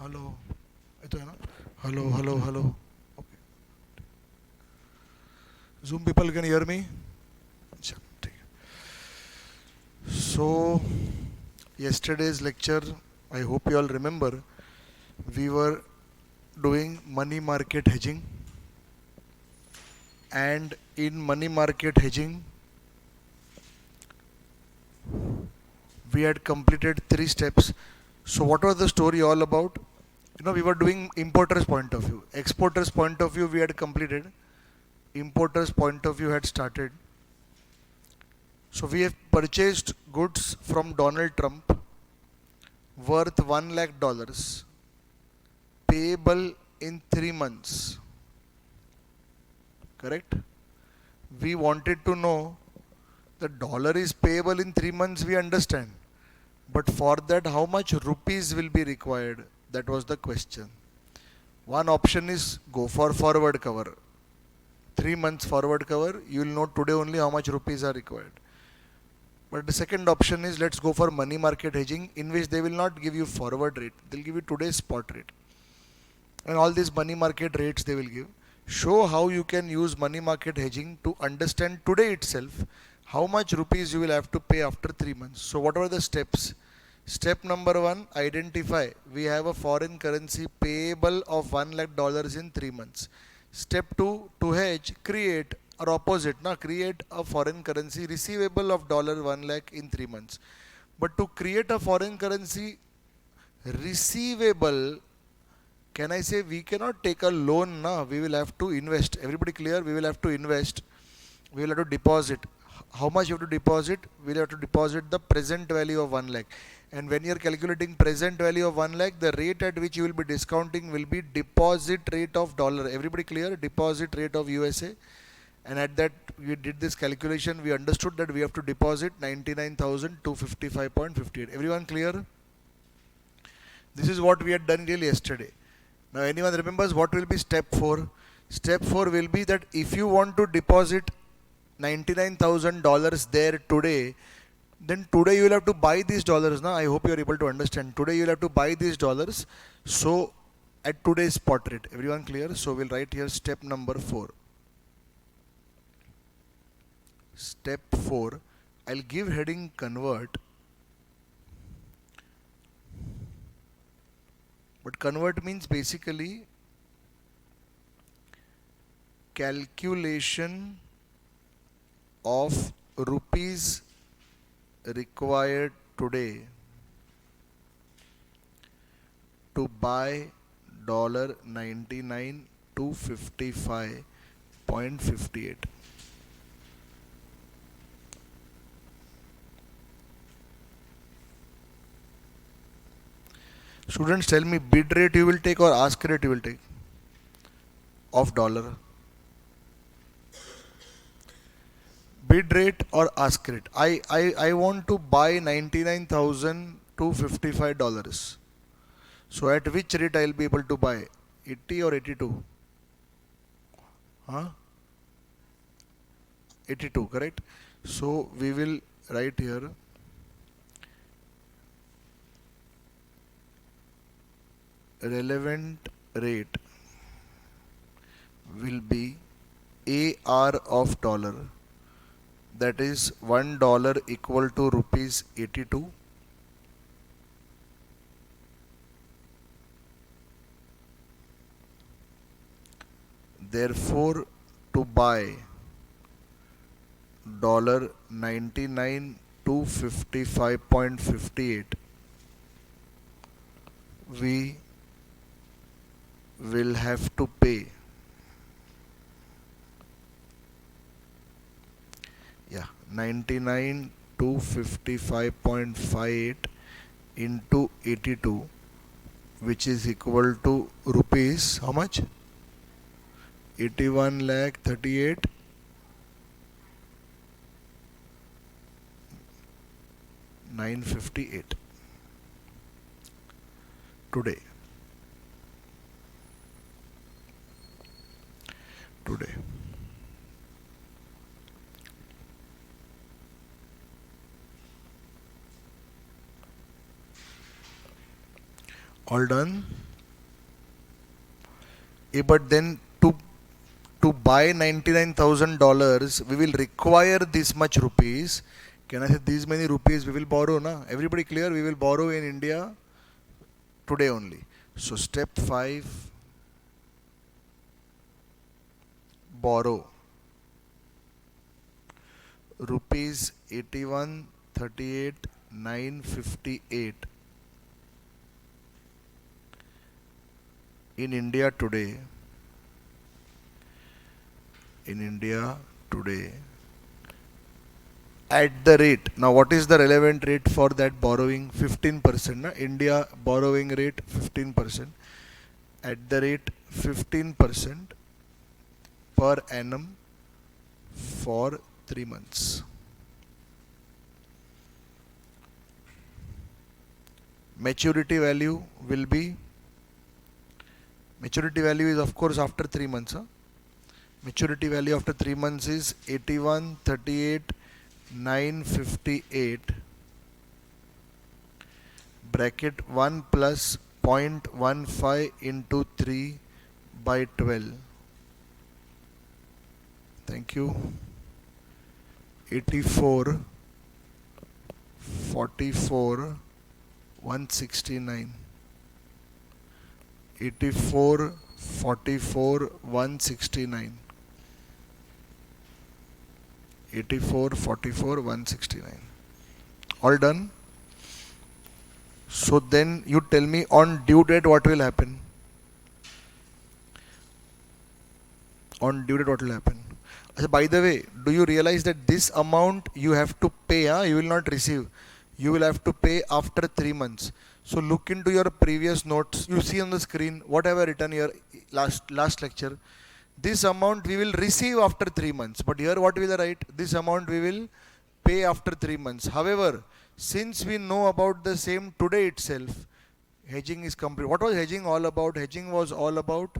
Hello ये तो है ना hello hello hello okay Zoom people can hear me अच्छा ठीक है so yesterday's lecture I hope you all remember we were doing money market hedging and in money market hedging we had completed three steps. So what was the story all about? We were doing importer's point of view, exporter's point of view we had completed, importer's point of view had started. So we have purchased goods from Donald Trump worth $1 lakh payable in 3 months. Correct? We wanted to know the dollar is payable in 3 months, we understand. But for that, how much rupees will be required? That was the question. One option is go for forward cover. 3 months forward cover, you will know today only how much rupees are required. But the second option is let's go for money market hedging, in which they will not give you forward rate, they'll give you today's spot rate. And all these money market rates they will give. Show how you can use money market hedging to understand today itself how much rupees you will have to pay after 3 months. So what are the steps? Step number one, identify. We have a foreign currency payable of $1 lakh in 3 months. Step two, to hedge, create or opposite, create a foreign currency receivable of $1 lakh in 3 months. But to create a foreign currency receivable, can I say we cannot take a loan now? We will have to invest. Everybody clear? We will have to invest. We will have to deposit. How much you have to deposit? We will have to deposit the present value of 1 lakh. And when you are calculating present value of 1 lakh, the rate at which you will be discounting will be deposit rate of dollar. Everybody clear? Deposit rate of USA. And at that, we did this calculation. We understood that we have to deposit 99,255.58. Everyone clear? This is what we had done till yesterday. Now anyone remembers what will be step 4? Step 4 will be that if you want to deposit $99,000 there today, then today you will have to buy these dollars. Now I hope you are able to understand. Today you will have to buy these dollars. So at today's spot rate. Everyone clear? So we'll write here step number 4. Step 4. I'll give heading convert. But convert means basically calculation of rupees required today to buy $99,255.58. Students, tell me, bid rate you will take or ask rate you will take of dollar? Bid rate or ask rate? I want to buy $99,255. So at which rate I will be able to buy? 80 or 82? Huh? 82, correct? So we will write here relevant rate will be AR of dollar, that is $1 equal to rupees 82. Therefore, to buy $99,255.58, we will have to pay 99,255.58 into 82, which is equal to rupees how much? 81 lakh 38 958 today. All done? But then to buy $99,000, we will require this much rupees. Can I say these many rupees we will borrow? Na? Everybody clear? We will borrow in India today only. So step 5, borrow rupees 81,38,958 in India today. In India today at the rate. Now what is the relevant rate for that borrowing? 15%. Na? India borrowing rate 15%. At the rate 15% per annum for 3 months. Maturity value will be, maturity value is of course after 3 months. Huh? Maturity value after 3 months is 81,38,958 bracket 1 plus 0.15 into 3 by 12. Thank you. 84, 44, 169. 84, 44, 169. 84, 44, 169. All done? So then you tell me on due date what will happen? On due date what will happen? By the way, do you realize that this amount you have to pay, you will not receive. You will have to pay after 3 months. So look into your previous notes. You see on the screen what I have written here last lecture. This amount we will receive after 3 months. But here what will I write? This amount we will pay after 3 months. However, since we know about the same today itself, hedging is complete. What was hedging all about? Hedging was all about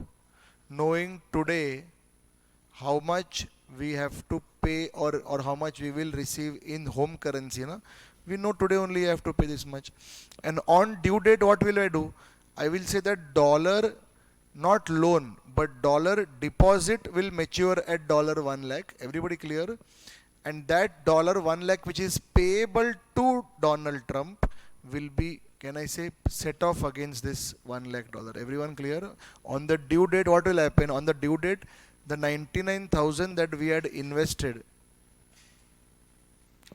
knowing today how much we have to pay or how much we will receive in home currency. Na? We know today only I have to pay this much. And on due date, what will I do? I will say that dollar, not loan, but dollar deposit will mature at $1 lakh. Everybody clear? And that $1 lakh which is payable to Donald Trump will be, can I say, set off against this $1 lakh. Everyone clear? On the due date, what will happen? On the due date, the 99,000 that we had invested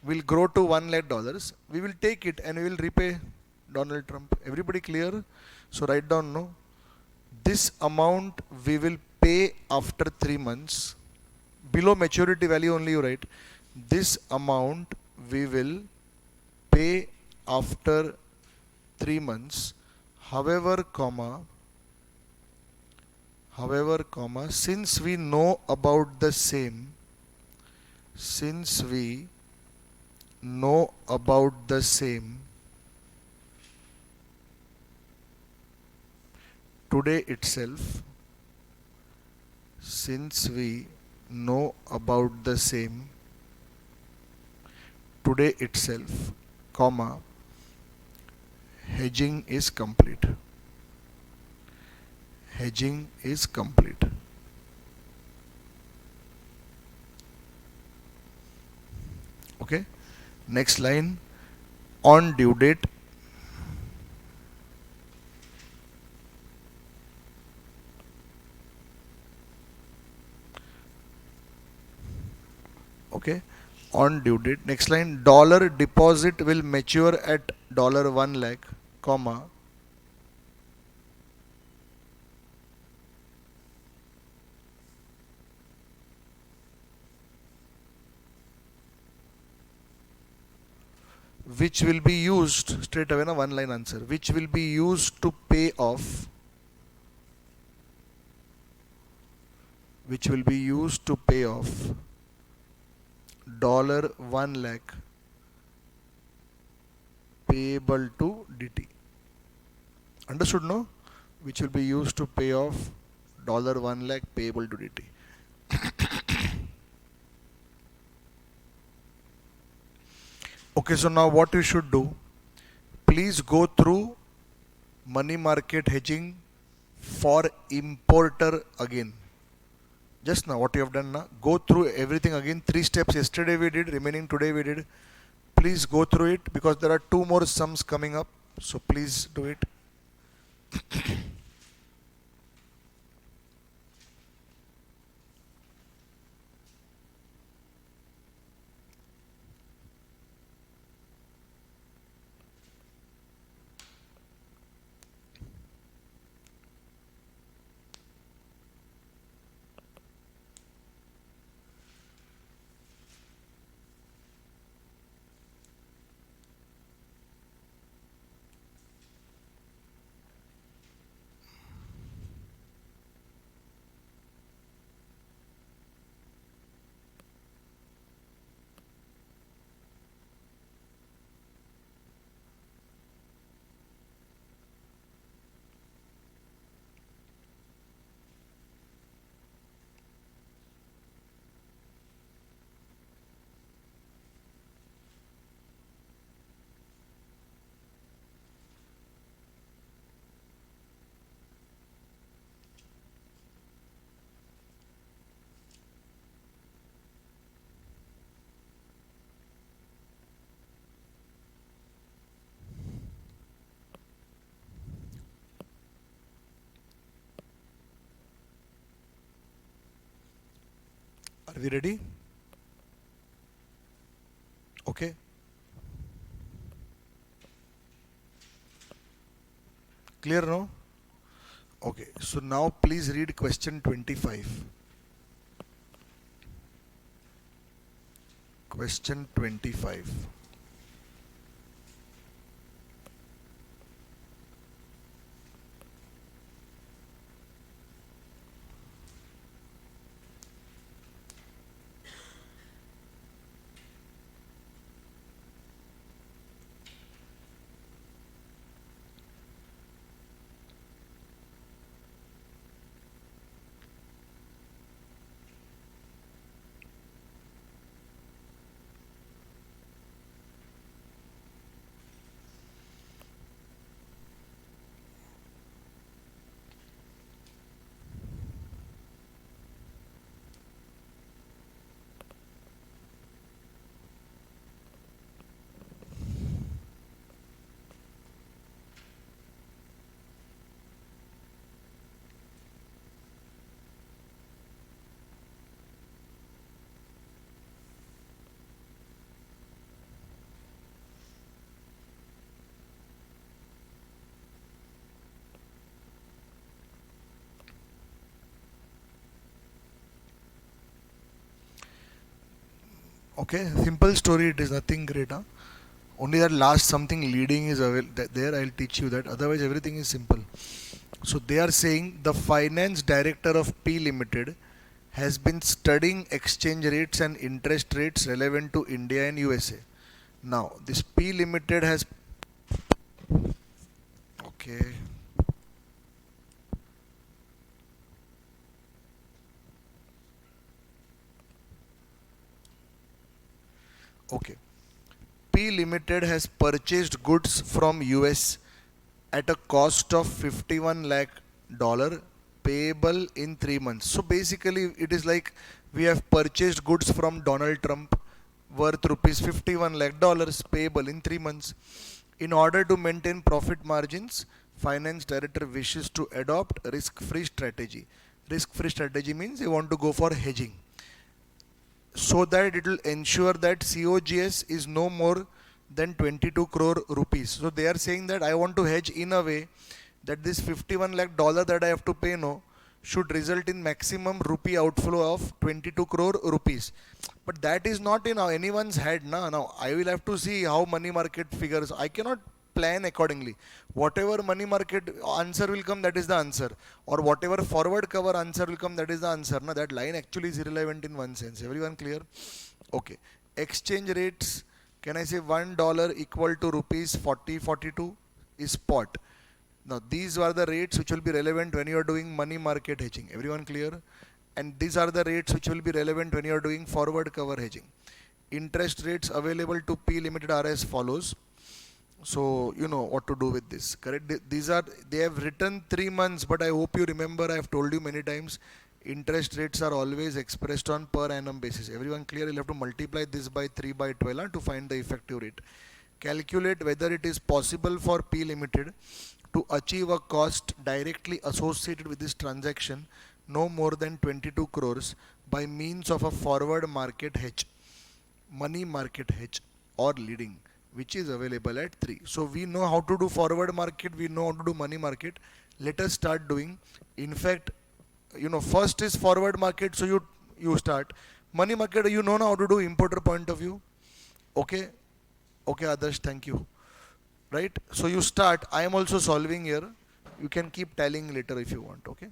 will grow to $1 lakh. We will take it and we will repay Donald Trump. Everybody clear? So write down, no? This amount we will pay after 3 months. Below maturity value only you write. This amount we will pay after 3 months. However, since we know about the same, today itself, hedging is complete. Hedging is complete. Okay. Next line. On due date, okay, on due date. Next line, dollar deposit will mature at $1 lakh, comma, which will be used, straight away, na, one line answer, which will be used to pay off, $1 lakh payable to DT. Understood, no? Which will be used to pay off $1 lakh payable to DT. Okay, so now what you should do, please go through money market hedging for importer again. Just now, what you have done now, go through everything again. 3 steps yesterday we did, remaining today we did. Please go through it because there are 2 more sums coming up. So please do it. Are we ready? Okay. Clear now? Okay. So now please read question 25. Question 25. Okay, simple story, it is nothing great. Huh? Only that last something leading is there, I'll teach you that. Otherwise, everything is simple. So they are saying the finance director of P Limited has been studying exchange rates and interest rates relevant to India and USA. Now, this P Limited has. Okay. Okay. P Limited has purchased goods from US at a cost of 51 lakh dollar payable in 3 months. So basically it is like we have purchased goods from Donald Trump worth rupees 51 lakh dollars payable in 3 months. In order to maintain profit margins, finance director wishes to adopt risk-free strategy. Risk-free strategy means you want to go for hedging, so that it will ensure that COGS is no more than 22 crore rupees. So they are saying that I want to hedge in a way that this 51 lakh dollar that I have to pay no should result in maximum rupee outflow of 22 crore rupees. But that is not in anyone's head. Now I will have to see how money market figures. I cannot plan accordingly. Whatever money market answer will come, that is the answer. Or whatever forward cover answer will come, that is the answer. Now that line actually is irrelevant in one sense. Everyone clear? Okay. Exchange rates, can I say $1 equal to rupees 40.42 is spot. Now these are the rates which will be relevant when you are doing money market hedging. Everyone clear? And these are the rates which will be relevant when you are doing forward cover hedging. Interest rates available to P Limited are as follows. So you know what to do with this, correct? These are, they have written 3 months, but I hope you remember, I have told you many times, interest rates are always expressed on per annum basis. Everyone clear? You'll have to multiply this by 3 by 12 to find the effective rate. Calculate whether it is possible for P Limited to achieve a cost directly associated with this transaction no more than 22 crores by means of a forward market hedge, money market hedge, or leading, which is available at 3. So we know how to do forward market, we know how to do money market. Let us start doing. In fact, you know, first is forward market, so you start. Money market, you know how to do importer point of view. Okay, okay, others, thank you. Right? So you start. I am also solving here. You can keep tallying later if you want. Okay.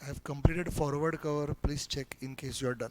I have completed forward cover. Please check in case you are done.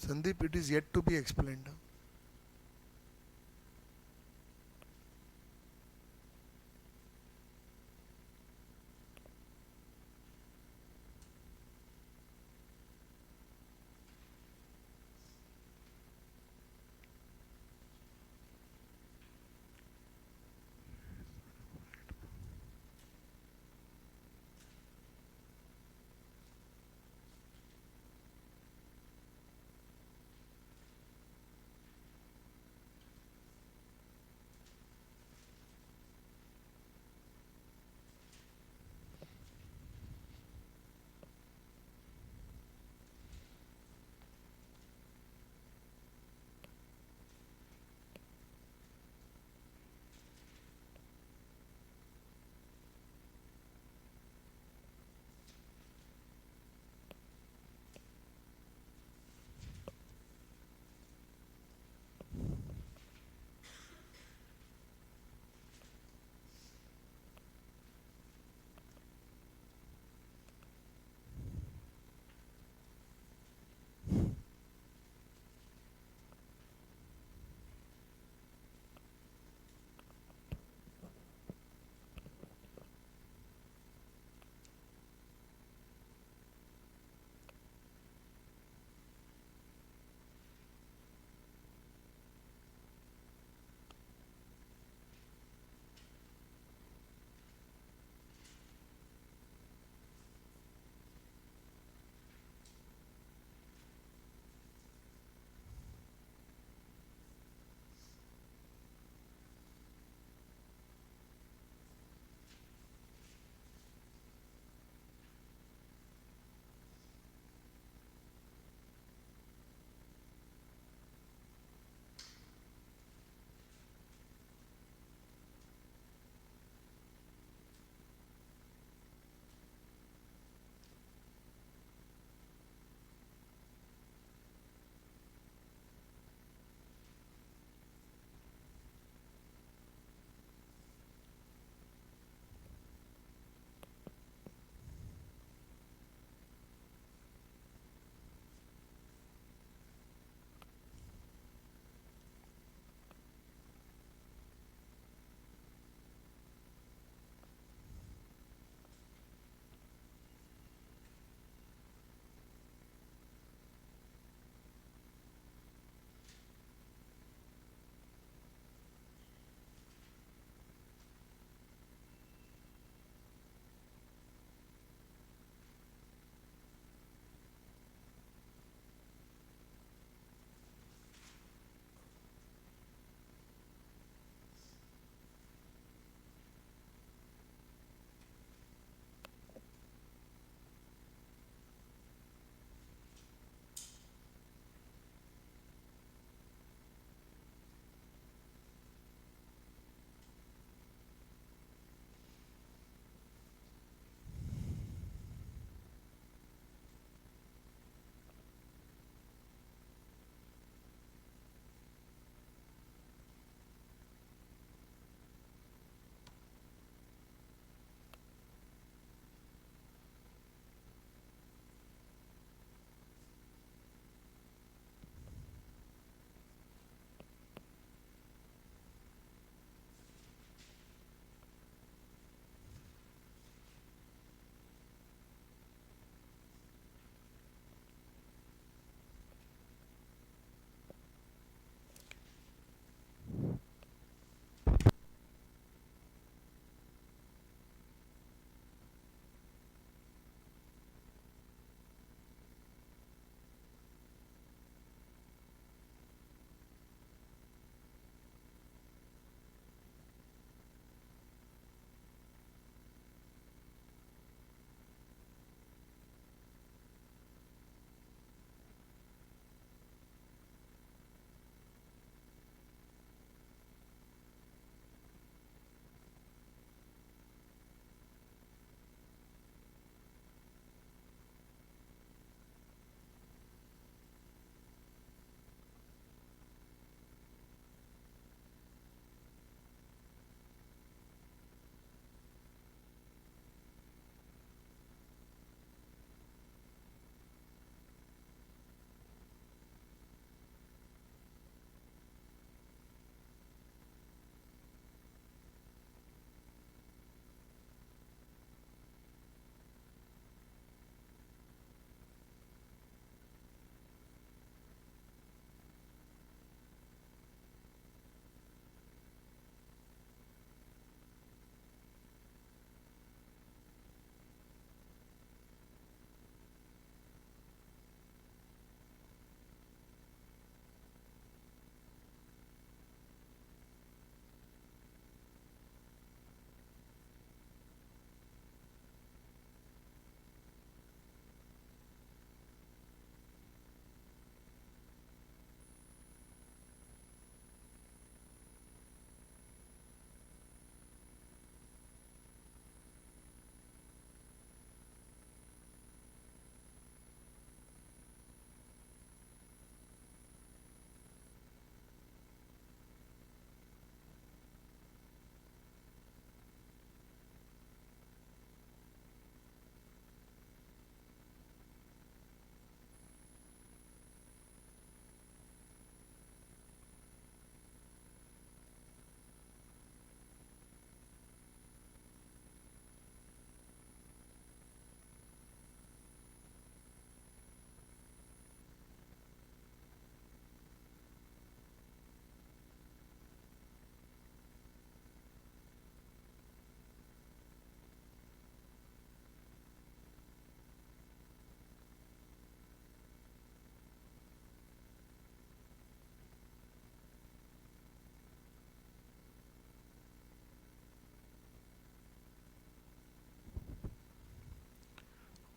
Sandeep, it is yet to be explained.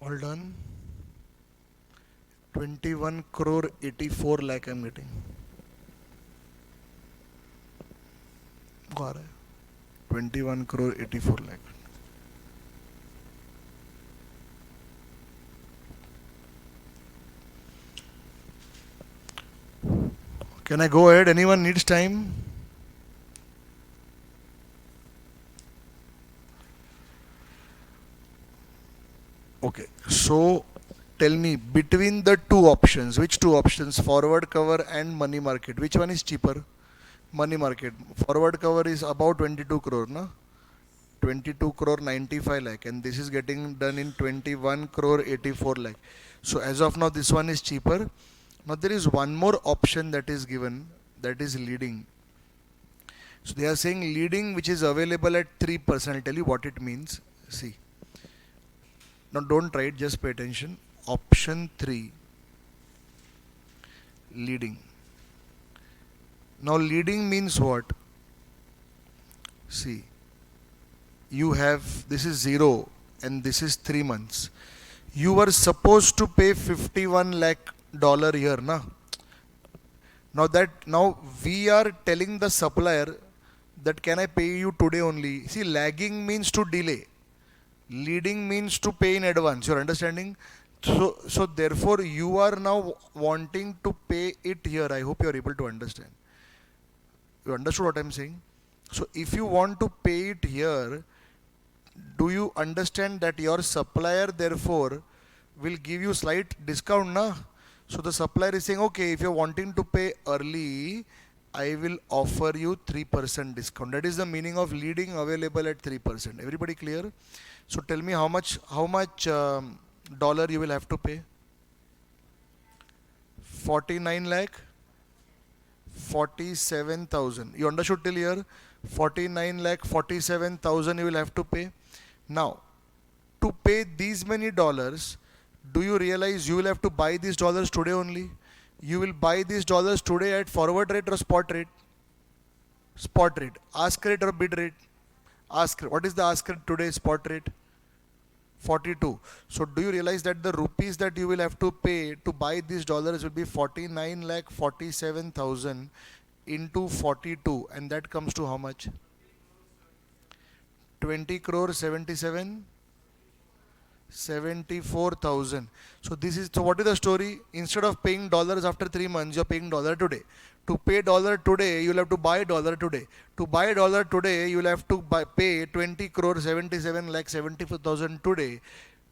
All done. 21 crore 84 lakh I'm getting. got it. 21 crore 84 lakh. Can I go ahead? Anyone needs time? Okay. So tell me, between the two options, which two options, forward cover and money market, which one is cheaper? Money market. Forward cover is about 22 crore, na? 22 crore 95 lakh, and this is getting done in 21 crore 84 lakh. So as of now, this one is cheaper. Now there is one more option that is given, that is leading. So they are saying leading, which is available at 3%. I'll tell you what it means. See. Now don't try it, just pay attention. Option 3, leading. Now leading means what? See, you have, this is 0 and this is 3 months. You were supposed to pay 51 lakh dollar here, na? Now we are telling the supplier that can I pay you today only. See, lagging means to delay. Leading means to pay in advance. You're understanding? So therefore you are now wanting to pay it here. I hope you are able to understand. You understood what I'm saying? So if you want to pay it here, do you understand that your supplier therefore will give you slight discount, na? So the supplier is saying, okay, if you're wanting to pay early, I will offer you 3% discount. That is the meaning of leading available at 3%. Everybody clear? So tell me how much dollar you will have to pay? 49 lakh 47,000. You understood till here? 49 lakh 47,000 you will have to pay. Now, to pay these many dollars, do you realize you will have to buy these dollars today only? You will buy these dollars today at forward rate or spot rate? Spot rate. Ask rate or bid rate? Ask rate. What is the ask rate today? Spot rate? 42. So do you realize that the rupees that you will have to pay to buy these dollars will be 49 lakh 47,000 into 42, and that comes to how much? 20 crore 74,000. So what is the story? Instead of paying dollars after 3 months, you're paying dollar today. To pay dollar today, you'll have to buy dollar today. To buy dollar today, you'll have to pay 20 crore 77 lakh 74,000 today.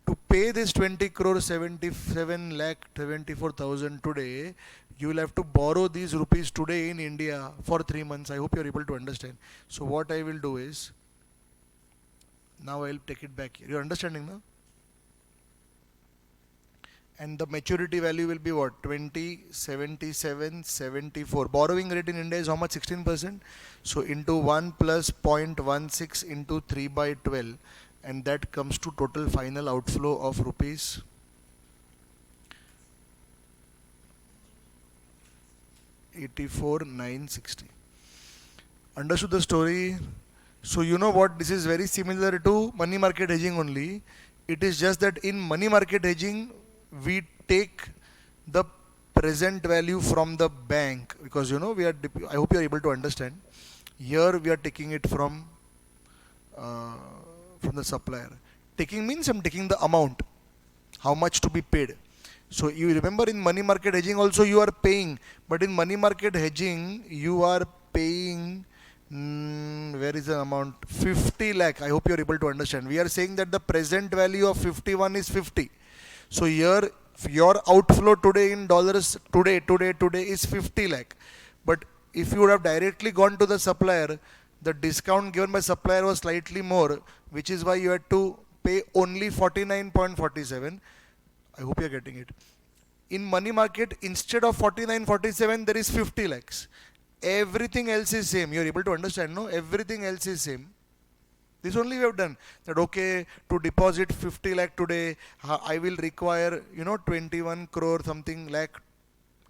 To pay this 20 crore 77 lakh 74,000 today, you will have to borrow these rupees today in India for 3 months. I hope you're able to understand. So what I will do is, now I'll take it back here. You're understanding now? And the maturity value will be what? 20, 77, 74. Borrowing rate in India is how much? 16%. So into 1 plus 0.16 into 3 by 12. And that comes to total final outflow of rupees 84,960. Understood the story? So you know what? This is very similar to money market hedging only. It is just that in money market hedging, we take the present value from the bank, because you know I hope you are able to understand. Here we are taking it from the supplier. Taking means I'm taking the amount, how much to be paid. So you remember in money market hedging also you are paying, but in money market hedging you are paying, where is the amount? 50 lakh. I hope you are able to understand. We are saying that the present value of 51 is 50. So here your outflow today in dollars today is 50 lakh. But if you would have directly gone to the supplier, the discount given by supplier was slightly more, which is why you had to pay only 49.47. I hope you are getting it. In money market, instead of 49.47, there is 50 lakhs. Everything else is same. You are able to understand, no? Everything else is same. This only we have done. That okay, to deposit 50 lakh today, I will require 21 crore something lakh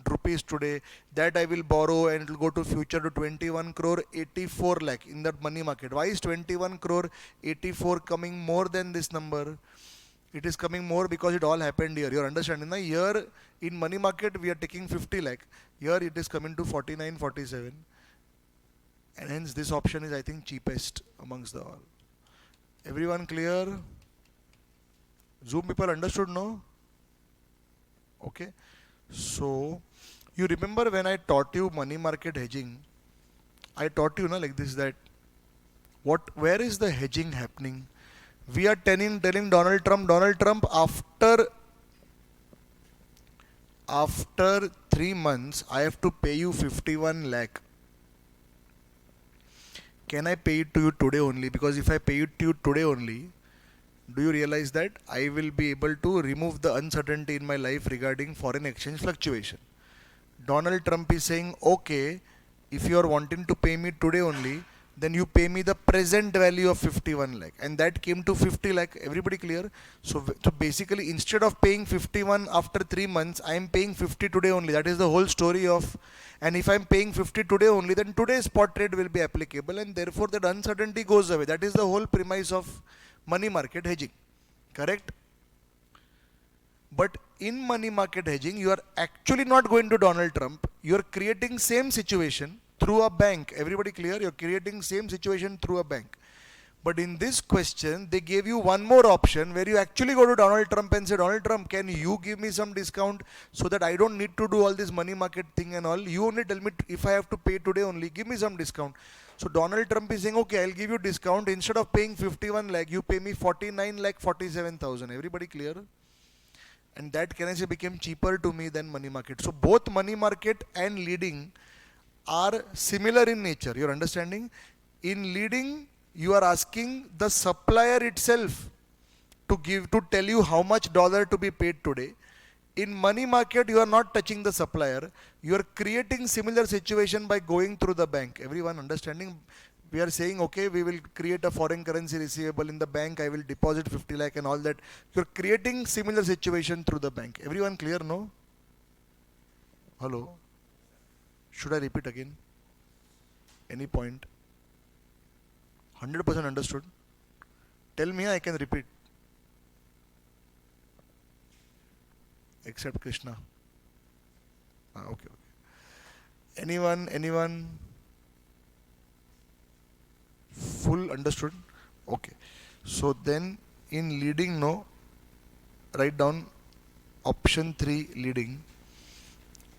rupees today. That I will borrow and it will go to future to 21 crore 84 lakh in that money market. Why is 21 crore 84 coming more than this number? It is coming more because it all happened here. You're understanding? Now here in money market we are taking 50 lakh. Here it is coming to 49, 47. And hence this option is I think cheapest amongst the all. Everyone clear? Zoom people understood, no? Okay. So you remember when I taught you money market hedging, I taught you like this, that where is the hedging happening? We are telling Donald Trump, after 3 months I have to pay you 51 lakh. Can I pay it to you today only? Because if I pay it to you today only, do you realize that I will be able to remove the uncertainty in my life regarding foreign exchange fluctuation? Donald Trump is saying, okay, if you are wanting to pay me today only, then you pay me the present value of 51 lakh. And that came to 50 lakh. Everybody clear? So basically, instead of paying 51 after 3 months, I am paying 50 today only. That is the whole story of. And if I am paying 50 today only, then today's spot trade will be applicable. And therefore, that uncertainty goes away. That is the whole premise of money market hedging. Correct? But in money market hedging, you are actually not going to Donald Trump. You are creating same situation through a bank. Everybody clear? You are creating same situation through a bank. But in this question, they gave you one more option where you actually go to Donald Trump and say, Donald Trump, can you give me some discount so that I don't need to do all this money market thing and all? You only tell me if I have to pay today only, give me some discount. So Donald Trump is saying, okay, I'll give you discount. Instead of paying 51 lakh, you pay me 49 lakh 47,000. Everybody clear? And that currency became cheaper to me than money market. So both money market and leading are similar in nature. You're understanding? In leading, you are asking the supplier itself to tell you how much dollar to be paid today. In money market, you are not touching the supplier. You are creating similar situation by going through the bank. Everyone understanding? We are saying, okay, we will create a foreign currency receivable in the bank. I will deposit 50 lakh and all that. You are creating similar situation through the bank. Everyone clear? No? Hello? Should I repeat again? Any point? 100% understood? Tell me, I can repeat. Except Krishna. Okay. Anyone? Full understood? Okay. So then in leading, no, write down option 3 leading.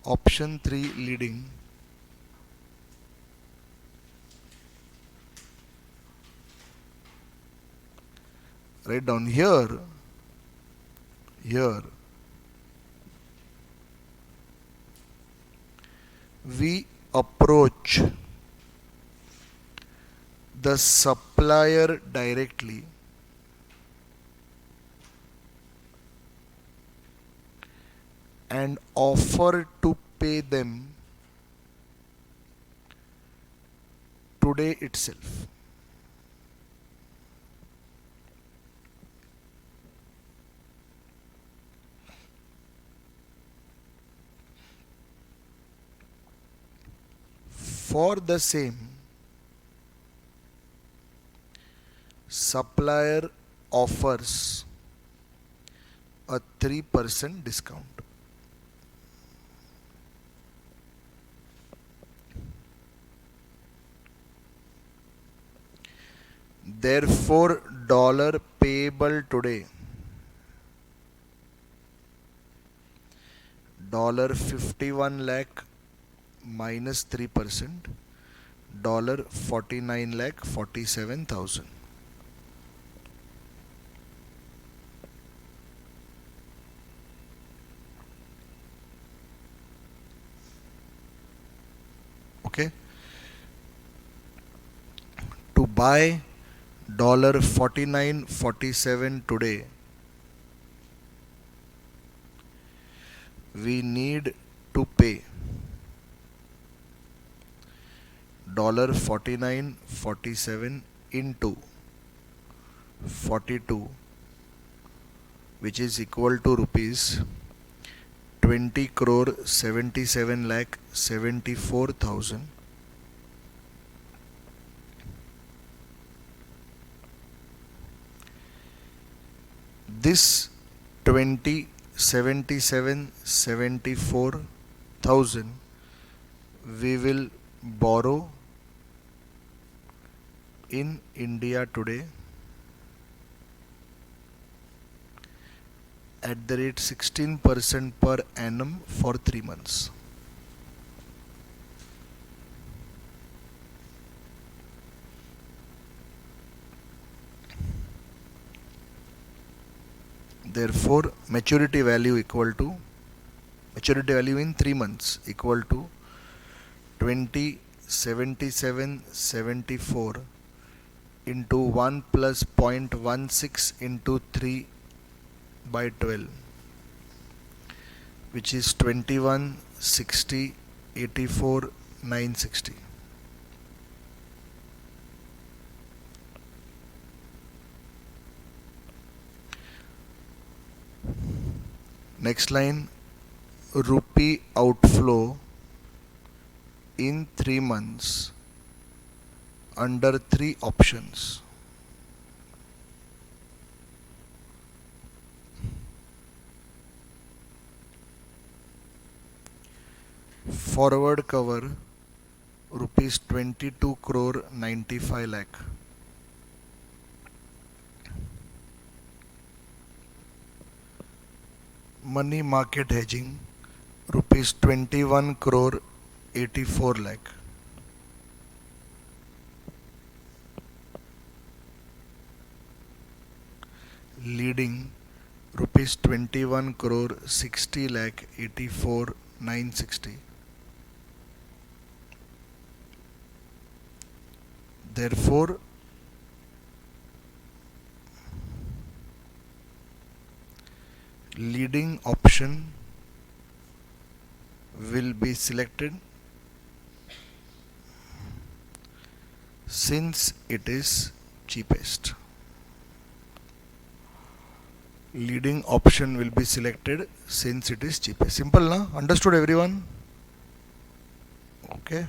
Option 3 leading. Write down here. We approach the supplier directly and offer to pay them today itself. For the same, supplier offers a 3% discount. Therefore, dollar payable today, $51 lakh minus 3%, $49 lakh 47,000. Okay. To buy $49.47 today, we need to pay $49.47 into 42, which is equal to rupees 20 crore 77 lakh 74,000. This 20,77,74,000 we will borrow in India today at the rate 16% per annum for 3 months. Therefore, maturity value in 3 months equal to 20,77,74 into 1 plus 0.16 into 3 by 12, which is 21, 60, 84, 960. Next line, rupee outflow in 3 months under 3 options. Forward cover rupees 22 crore 95 lakh. Money market hedging rupees 21 crore 84 lakh. Leading rupees 21 crore 60 lakh 84 960. Therefore, leading option will be selected since it is cheapest. Leading option will be selected since it is cheapest. Simple, na? Understood, everyone? Okay.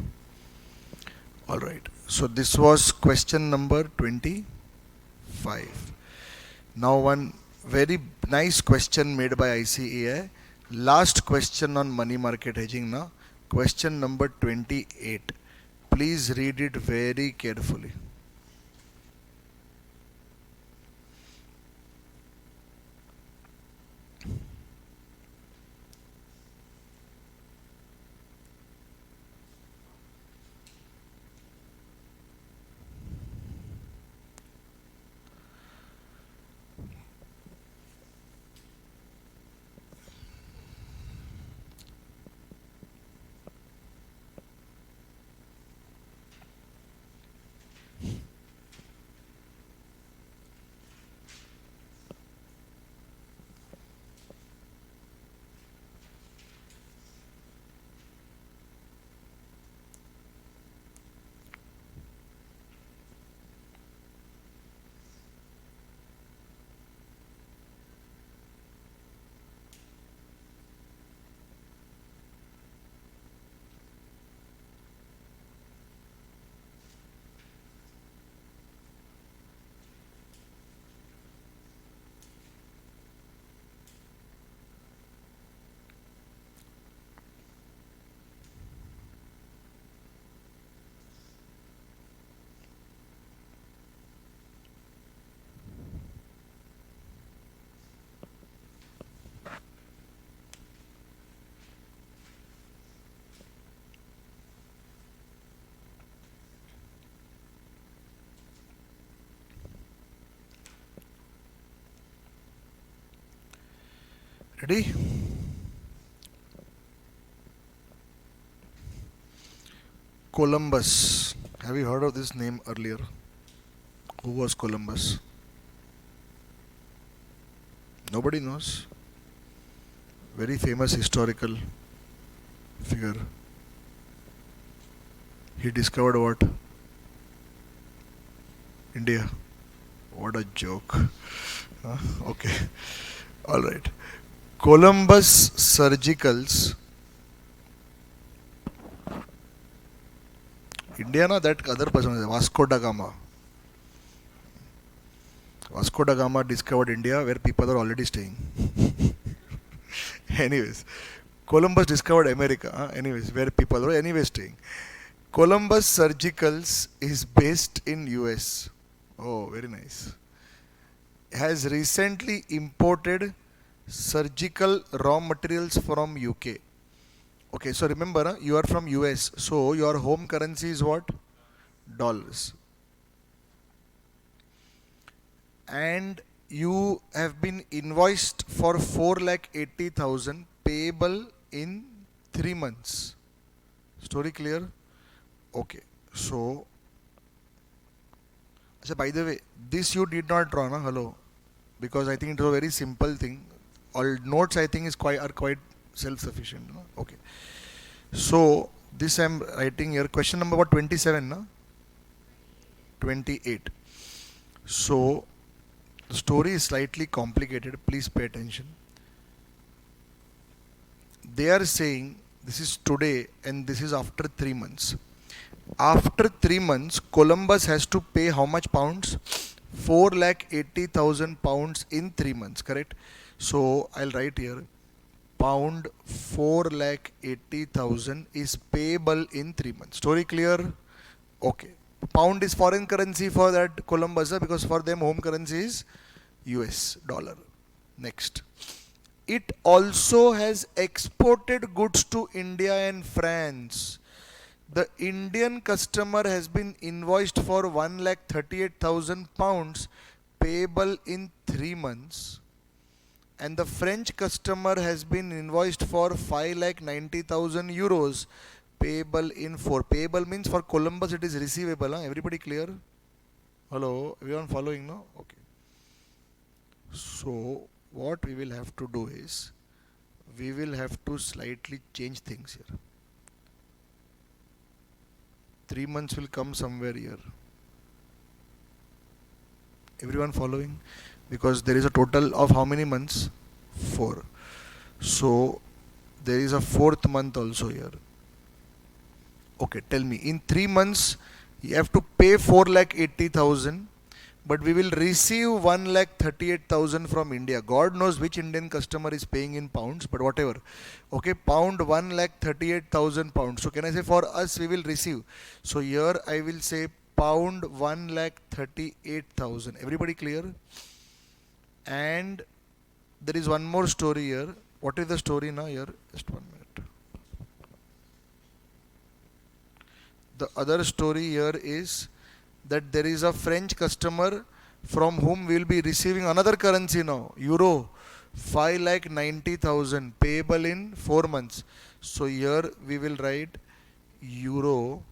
All right. So this was question number 25. Now one very nice question made by ICAI. Last question on money market hedging now. Question number 28. Please read it very carefully. Ready? Columbus. Have you heard of this name earlier? Who was Columbus? Nobody knows. Very famous historical figure. He discovered what? India. What a joke. Okay. All right. Columbus Surgicals. India, na, that other person, Vasco da Gama. Vasco da Gama discovered India where people are already staying. Anyways, Columbus discovered America. Anyways, where people are anyway staying. Columbus Surgicals is based in US. Oh, very nice. Has recently imported surgical raw materials from UK. Okay, so remember, you are from US, so your home currency is what? Dollars. And you have been invoiced for 4,80,000 payable in 3 months. Story clear? Okay, so by the way, this you did not draw, na? Hello, because I think it is a very simple thing. All notes I think are quite self-sufficient. No? Okay, so this I am writing here. Question number what, 27, na? 28. So the story is slightly complicated. Please pay attention. They are saying this is today and this is after 3 months. After 3 months, Columbus has to pay how much pounds? 4,80,000 pounds in 3 months, correct? So I'll write here, pound 4,80,000 is payable in 3 months. Story clear? Okay. Pound is foreign currency for that Columbus, because for them home currency is US dollar. Next. It also has exported goods to India and France. The Indian customer has been invoiced for 1,38,000 pounds payable in 3 months, and the French customer has been invoiced for 5,90,000 euros payable in 4. Payable means for Columbus it is receivable. Everybody clear? Hello, everyone following? No? Okay. So what we will have to do is, we will have to slightly change things here. 3 months will come somewhere here. Everyone following? Because there is a total of how many months? 4. So there is a 4th month also here. Okay, tell me, in 3 months you have to pay 4,80,000, but we will receive 1,38,000 from India. God knows which Indian customer is paying in pounds, but whatever. Okay, pound 1,38,000 pounds. So can I say for us we will receive? So here I will say pound 1,38,000. Everybody clear? And there is one more story here. What is the story now here? Just 1 minute. The other story here is that there is a French customer from whom we will be receiving another currency now, euro, 5,90,000 payable in 4 months. So here we will write euro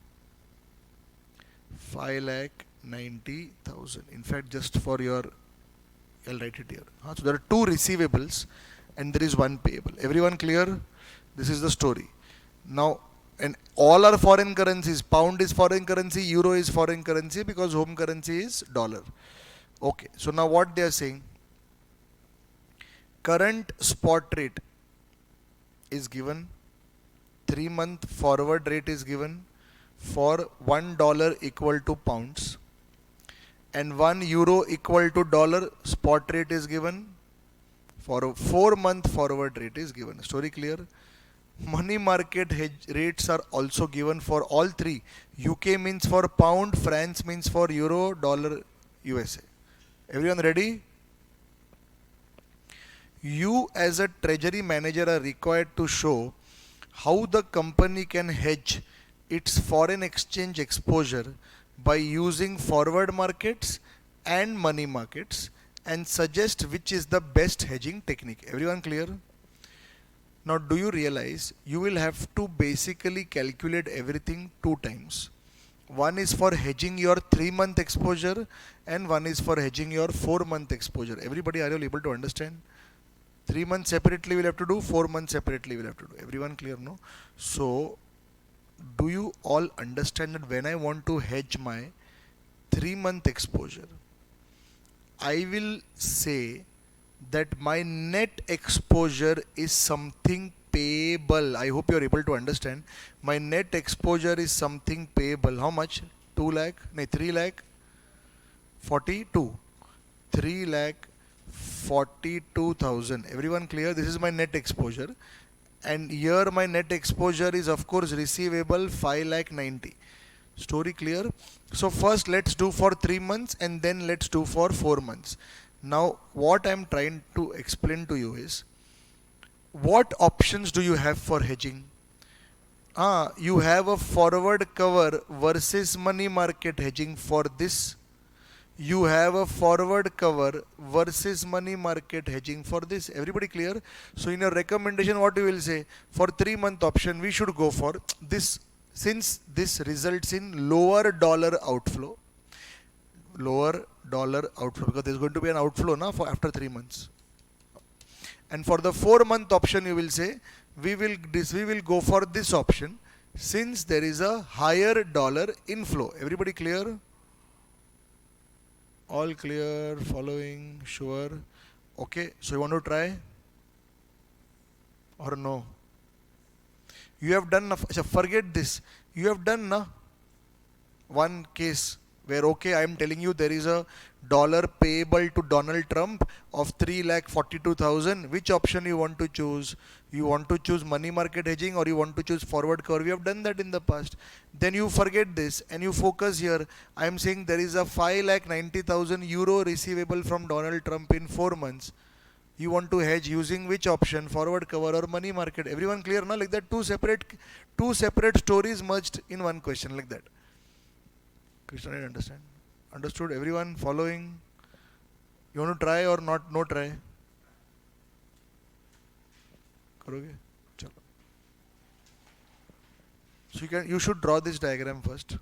5,90,000. In fact, just for your, I'll write it here. So there are 2 receivables and there is 1 payable. Everyone clear? This is the story. Now, and all are foreign currencies. Pound is foreign currency, euro is foreign currency, because home currency is dollar. Okay, so now what they are saying, current spot rate is given, 3-month forward rate is given for $1 equal to pounds, and 1 euro equal to dollar. Spot rate is given, for a 4-month forward rate is given. Story clear? Money market hedge rates are also given for all 3. UK means for pound, France means for euro, dollar, USA. Everyone ready? You as a treasury manager are required to show how the company can hedge its foreign exchange exposure by using forward markets and money markets, and suggest which is the best hedging technique. Everyone clear? Now do you realize you will have to basically calculate everything 2 times. One is for hedging your 3-month exposure and one is for hedging your 4-month exposure. Everybody, are you able to understand? 3 months separately we'll have to do, 4 months separately we'll have to do. Everyone clear, no? So do you all understand that when I want to hedge my 3-month exposure, I will say that my net exposure is something payable. I hope you are able to understand. My net exposure is something payable. How much? 2 lakh? No, 3 lakh? 42. 3 lakh 42,000. Everyone clear? This is my net exposure. And here my net exposure is of course receivable 5 lakh 90. Story clear? So first let's do for 3 months and then let's do for 4 months. Now what I'm trying to explain to you is, what options do you have for hedging? You have a forward cover versus money market hedging for this. You have a forward cover versus money market hedging for this. Everybody clear? So in your recommendation, what you will say? For 3 month option, we should go for this, since this results in lower dollar outflow. Lower dollar outflow, because there is going to be an outflow now for after 3 months. And for the 4 month option, you will say we will go for this option since there is a higher dollar inflow. Everybody clear? All clear? Following? Sure? Okay. So you want to try or no? You have done. Forget this. You have done one case where, okay, I am telling you there is a dollar payable to Donald Trump of 3,42,000. Which option you want to choose? You want to choose money market hedging or you want to choose forward cover? We have done that in the past. Then you forget this and you focus here. I am saying there is a 5,90,000 euro receivable from Donald Trump in 4 months. You want to hedge using which option? Forward cover or money market? Everyone clear now? Like that, two separate stories merged in one question, like that. Krishna, I understand. Understood? Everyone following? You want to try or not? No try. करोगे? चलो. So you should draw this diagram first.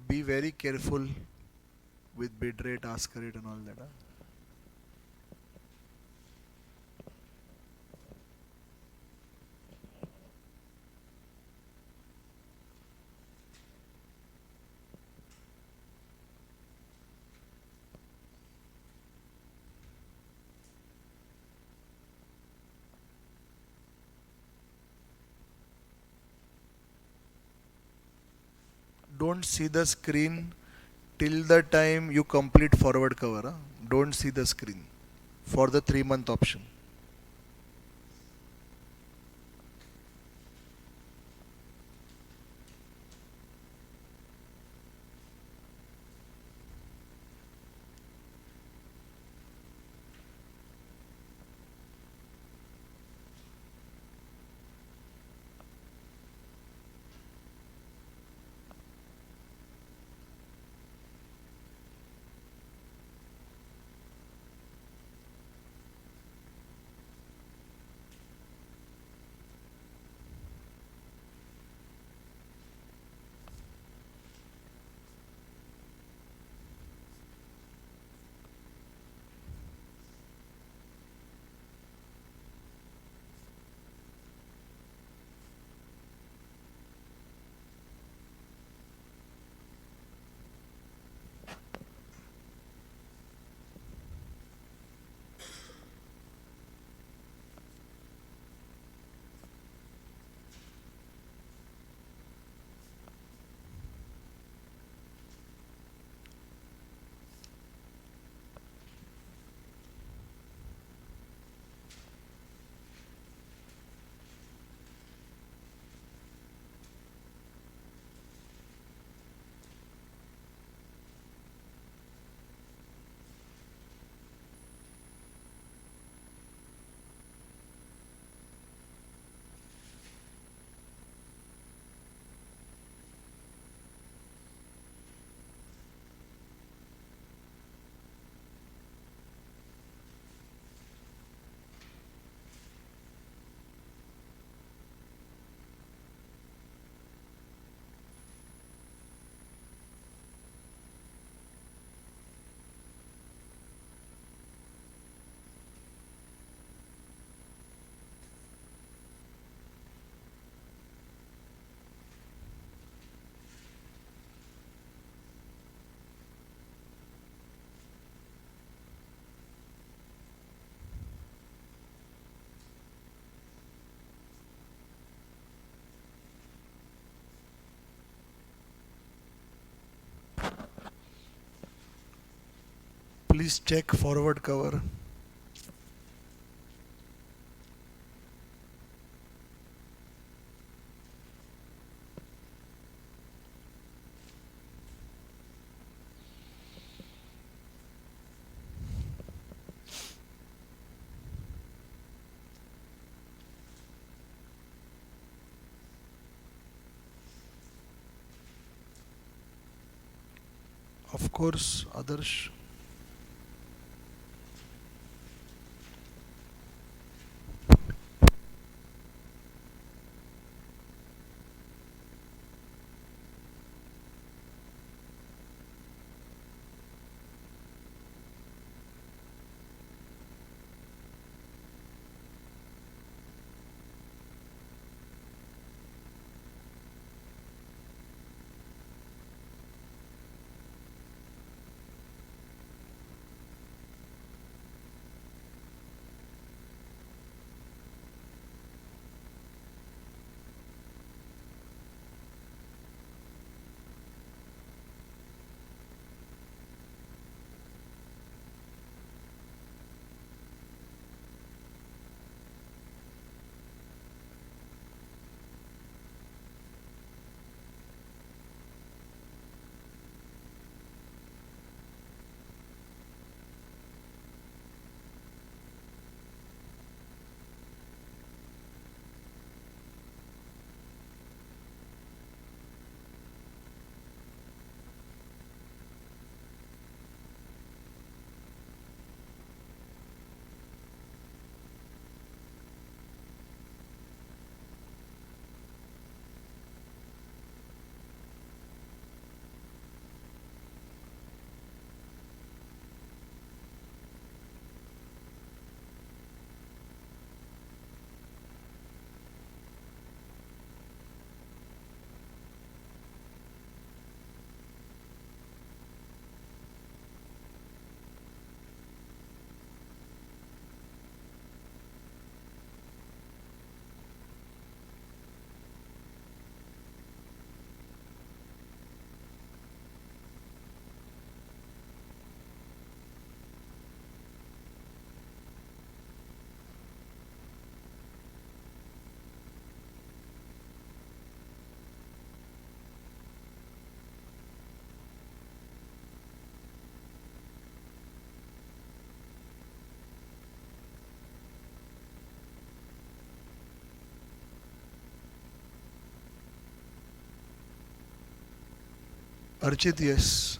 Be very careful with bid rate, ask rate and all that. don't see the screen till the time you complete forward cover. Huh? Don't see the screen for the 3 month option. Please check forward cover. Of course, Adarsh. Archit, yes.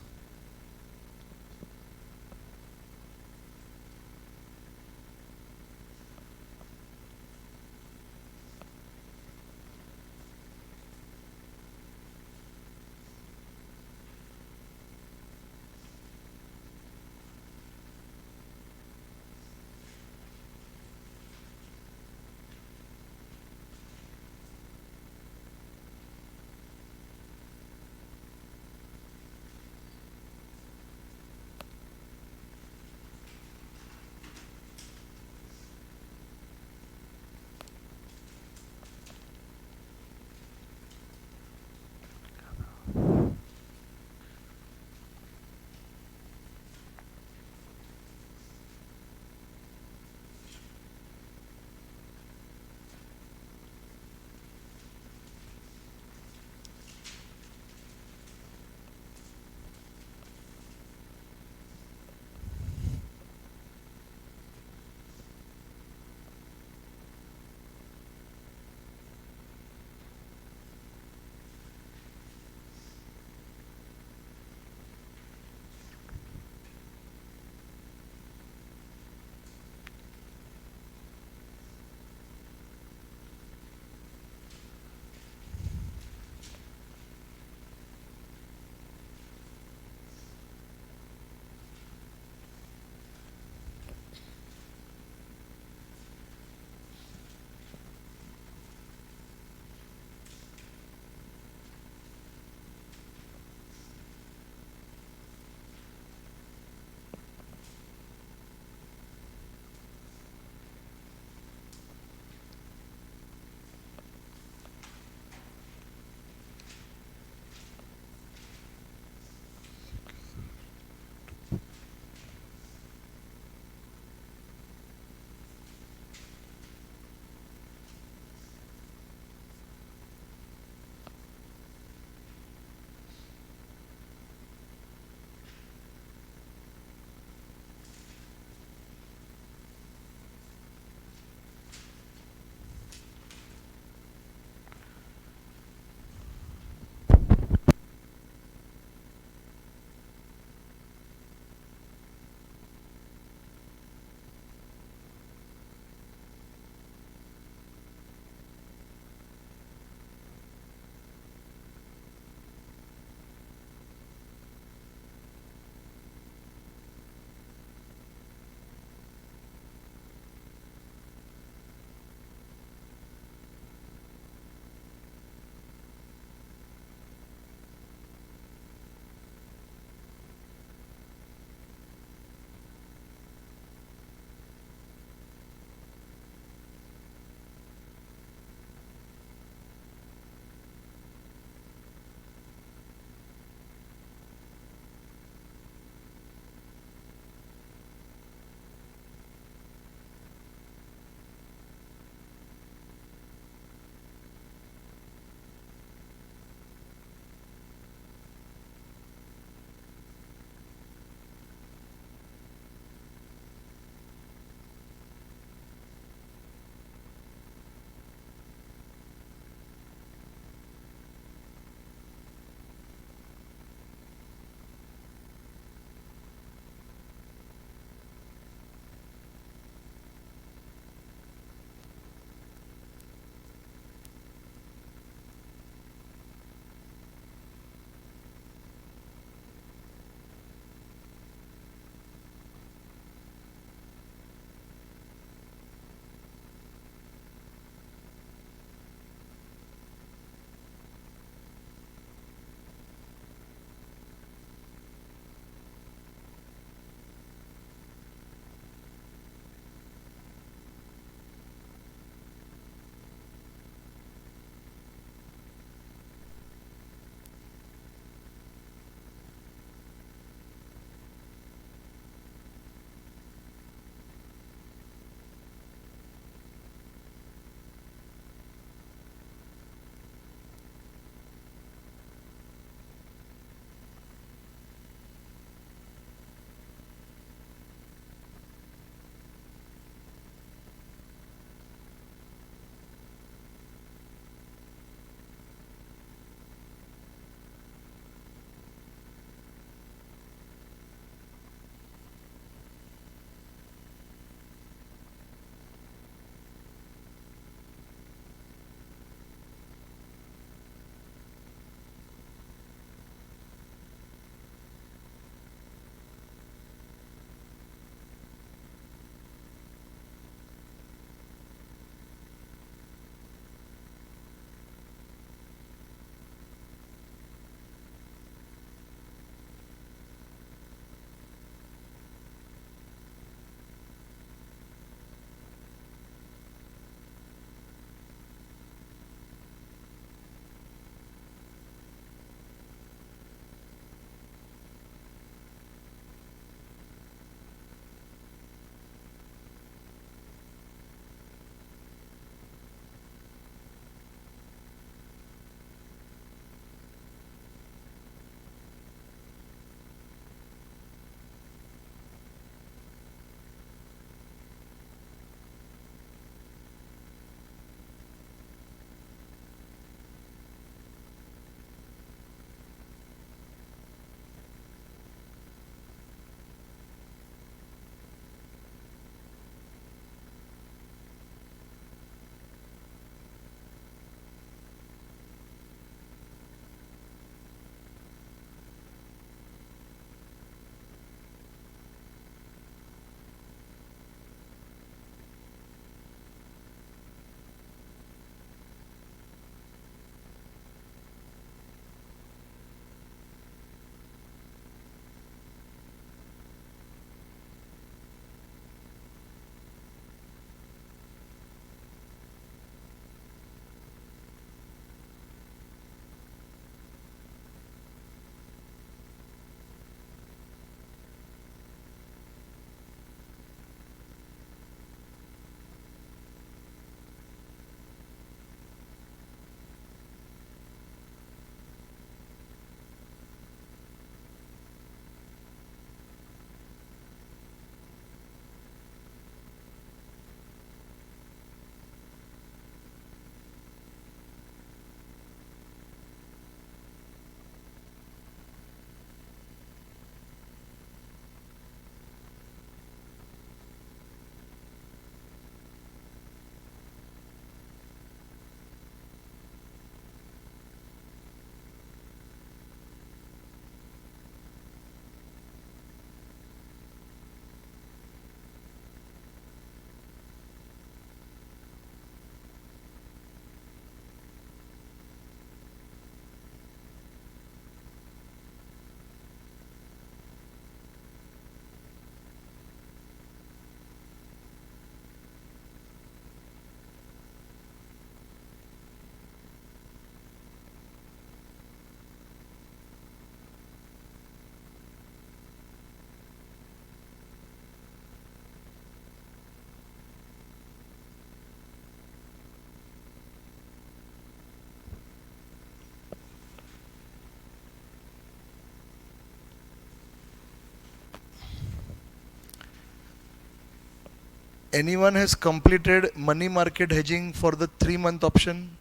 Anyone has completed money market hedging for the 3-month option?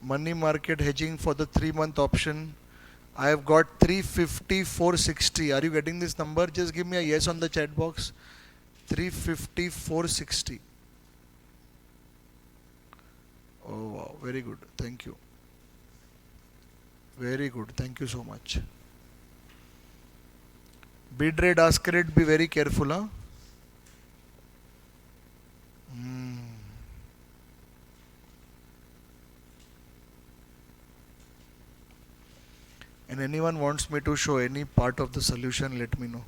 Money market hedging for the 3-month option. I have got 350, 460. Are you getting this number? Just give me a yes on the chat box. 350, 460. Oh wow, very good. Thank you. Very good. Thank you so much. Bid rate, ask rate, be very careful, huh? Hmm. And anyone wants me to show any part of the solution, let me know.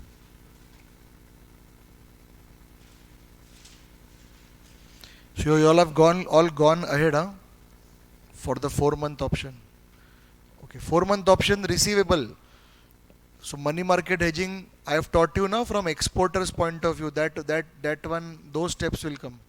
So you all have gone ahead, huh? For the 4-month option. Okay, 4-month option receivable. So money market hedging, I have taught you now from exporter's point of view. That one, those steps will come.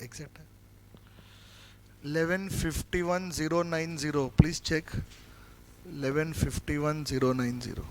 Exact. 11:51:090. Please check. 11:51:090.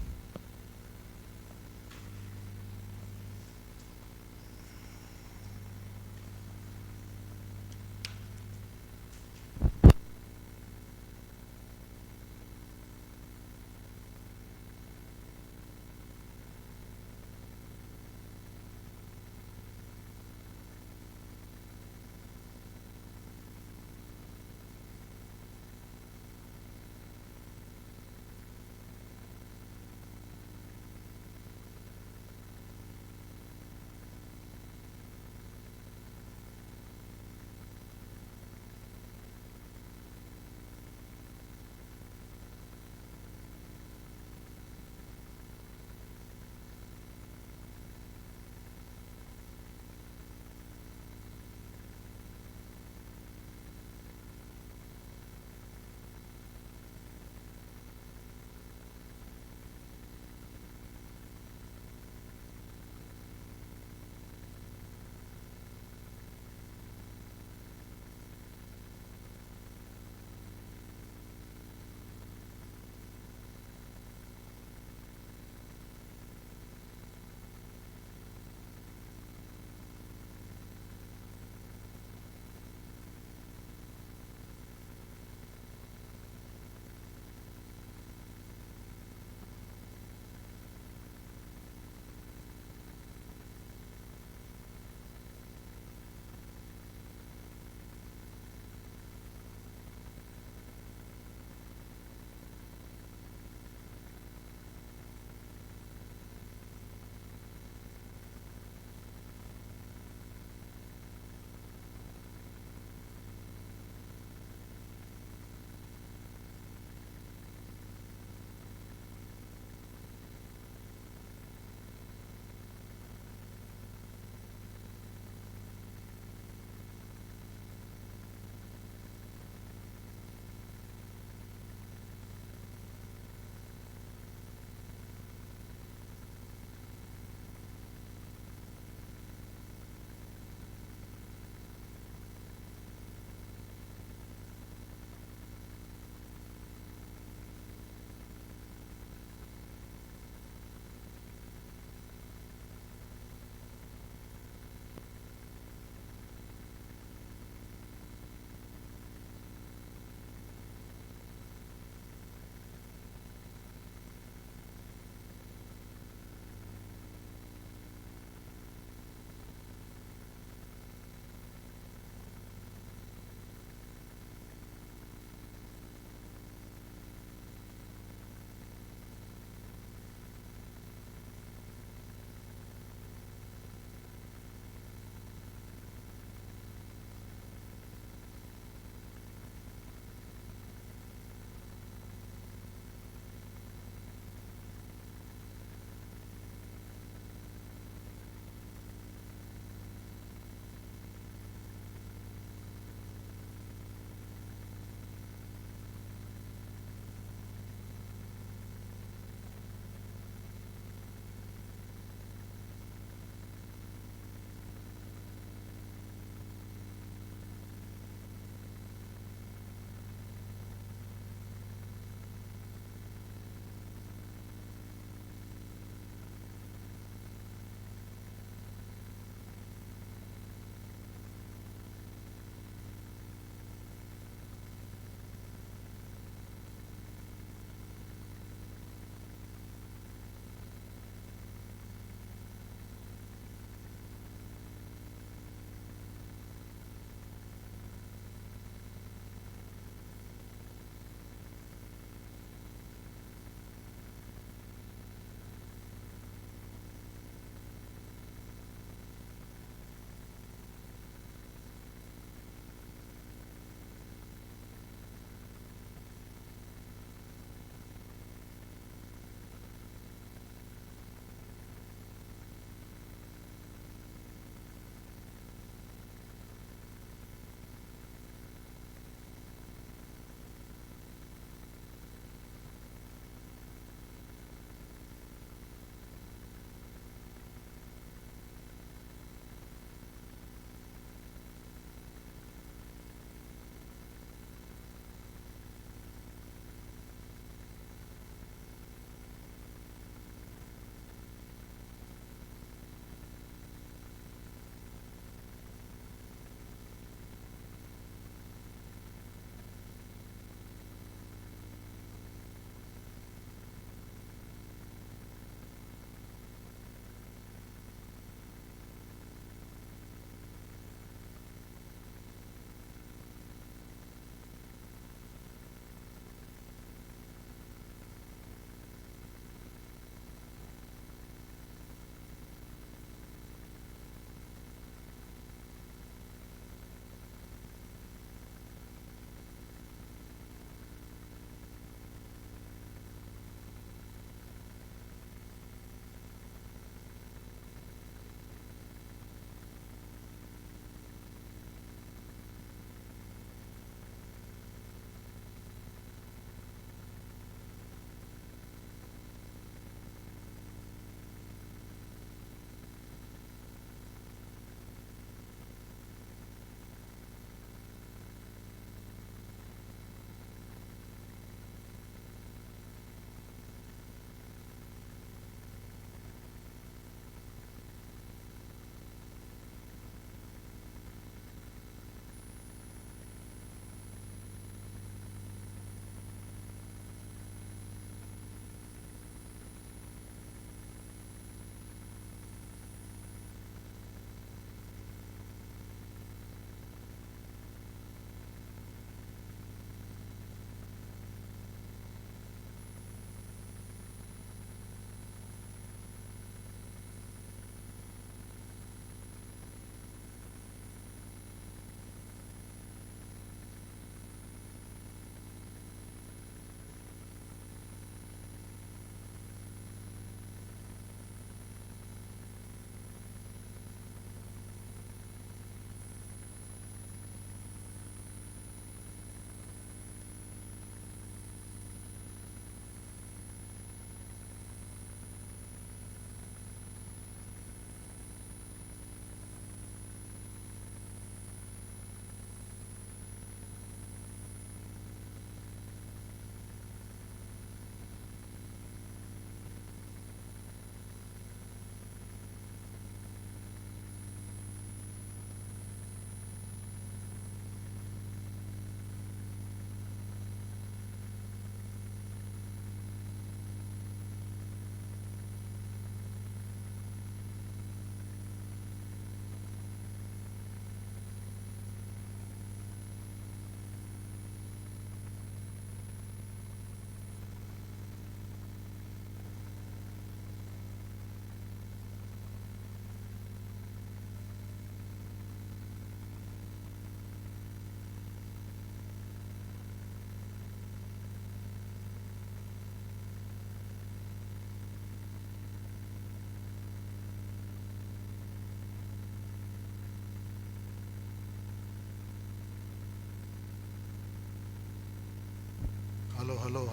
hello.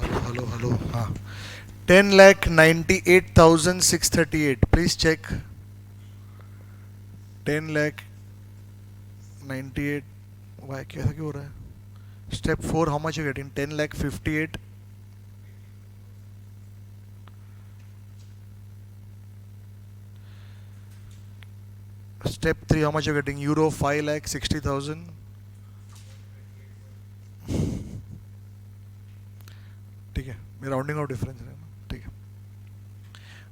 10,98,638. Please check. 10,98,000. Why? कैसा क्यों हो रहा है? Step 4, how much you getting? 10,58,000. Step 3, how much you getting? Euro 5,60,000. ठीक है, मेरा rounding off difference है ना, ठीक है,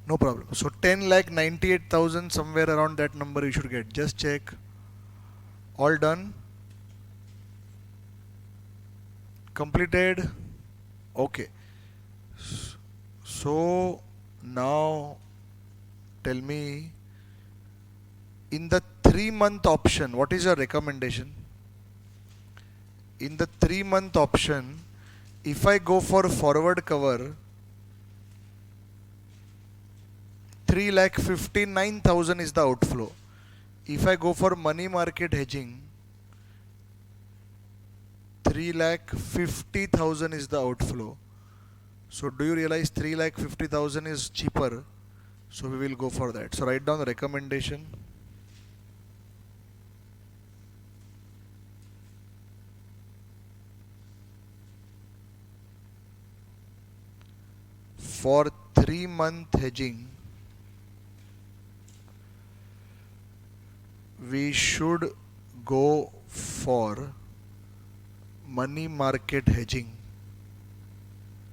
no problem. So 10,98,000, somewhere around that number you should get. Just check. All done. Completed. Okay. So now tell me, in the 3-month option, what is your recommendation? In the 3-month option, if I go for forward cover, 3,59,000 is the outflow. If I go for money market hedging, 3,50,000 is the outflow. So do you realize 3,50,000 is cheaper? So we will go for that. So write down the recommendation. For 3-month hedging, we should go for money market hedging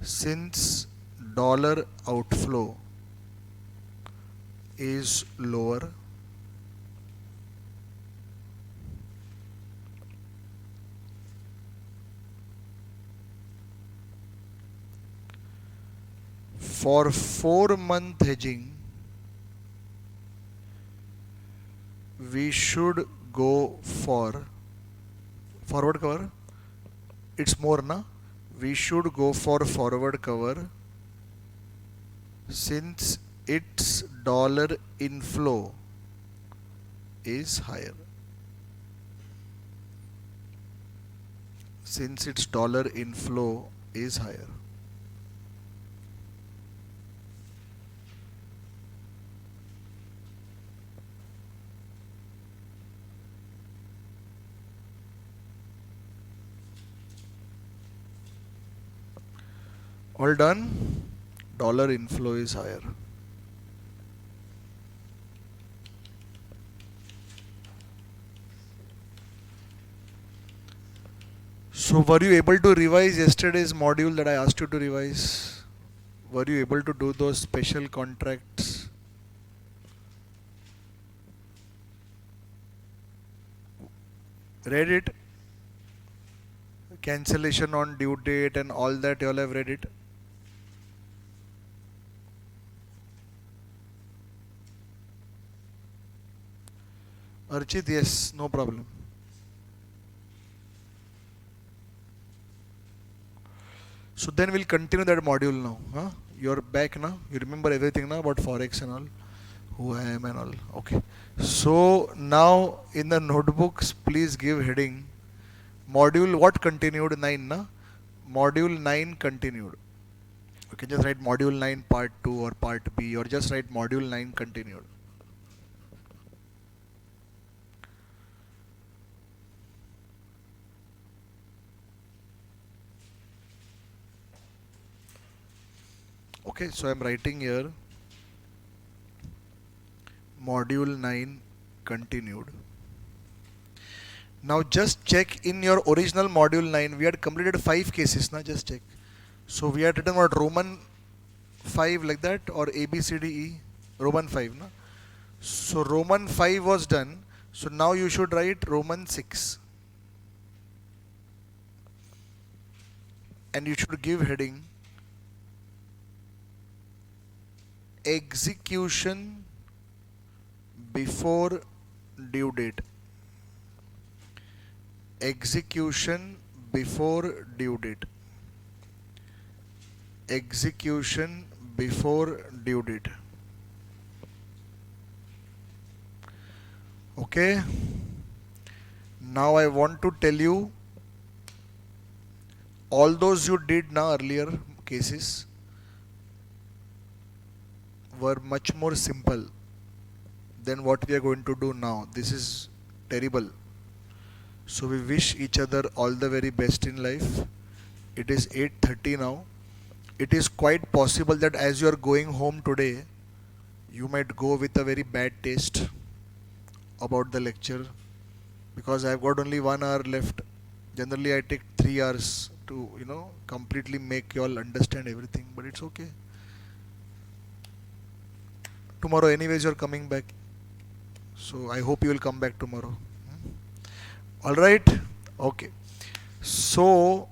since dollar outflow is lower. For 4-month hedging, we should go for forward cover. It's more, na? We should go for forward cover since its dollar inflow is higher. Since its dollar inflow is higher. All done. Dollar inflow is higher. So were you able to revise yesterday's module that I asked you to revise? Were you able to do those special contracts? Read it? Cancellation on due date and all that, you all have read it? Archit, yes, no problem. So then we'll continue that module now. Huh? You're back now. You remember everything now about Forex and all, who I am and all. Okay. So now in the notebooks, please give heading. Module what continued? 9, na? Module 9 continued. You can just write module 9 part 2 or part B, or just write module 9 continued. Okay, so I'm writing here module 9 continued. Now just check in your original module 9, we had completed 5 cases, na? Just check. So we had written what, Roman 5 like that, or A, B, C, D, E? Roman 5, na? So Roman 5 was done. So now you should write Roman 6. And you should give heading execution before due date. Execution before due date. Execution before due date. Okay. Now I want to tell you all those you did now earlier cases were much more simple than what we are going to do now. This is terrible. So we wish each other all the very best in life. It is 8:30 now. It is quite possible that as you are going home today, you might go with a very bad taste about the lecture, because I've got only 1 hour left. Generally I take 3 hours to completely make you all understand everything, but it's okay. Tomorrow anyways you're coming back, so I hope you will come back tomorrow. All right, okay. So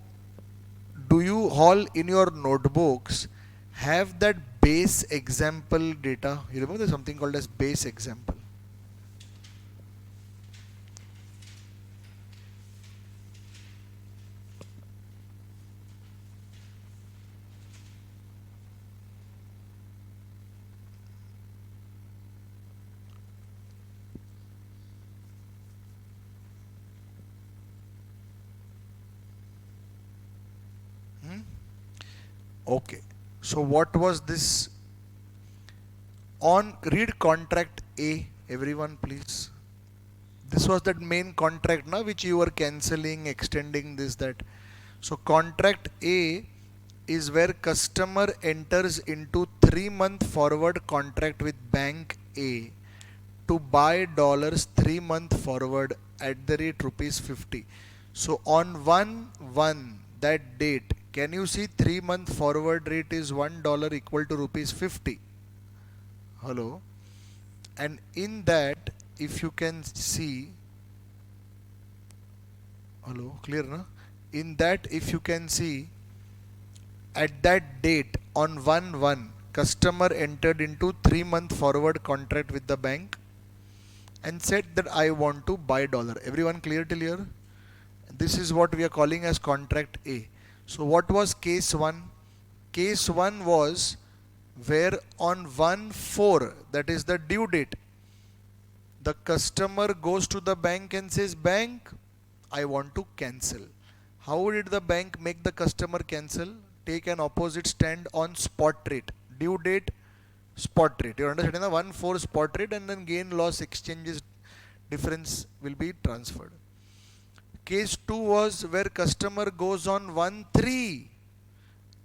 do you all in your notebooks have that base example data? You remember there's something called as base example. Hmm? Okay. So what was this? On read contract A, everyone please. This was that main contract now which you were cancelling, extending this, that. So contract A is where customer enters into 3-month forward contract with bank A to buy dollars 3-month forward at the rate rupees 50. So on 1/1 that date, can you see 3-month forward rate is $1 equal to rupees 50? Hello. And in that, if you can see, hello, clear na? In that, if you can see, at that date on 1/1, customer entered into 3-month forward contract with the bank and said that I want to buy dollar. Everyone clear till here? This is what we are calling as contract A. So what was case 1? Case 1 was where on 1/4, that is the due date, the customer goes to the bank and says, bank, I want to cancel. How did the bank make the customer cancel? Take an opposite stand on spot rate. Due date, spot rate. You understand? 1/4 spot rate, and then gain loss exchanges difference will be transferred. Case 2 was where customer goes on 1/3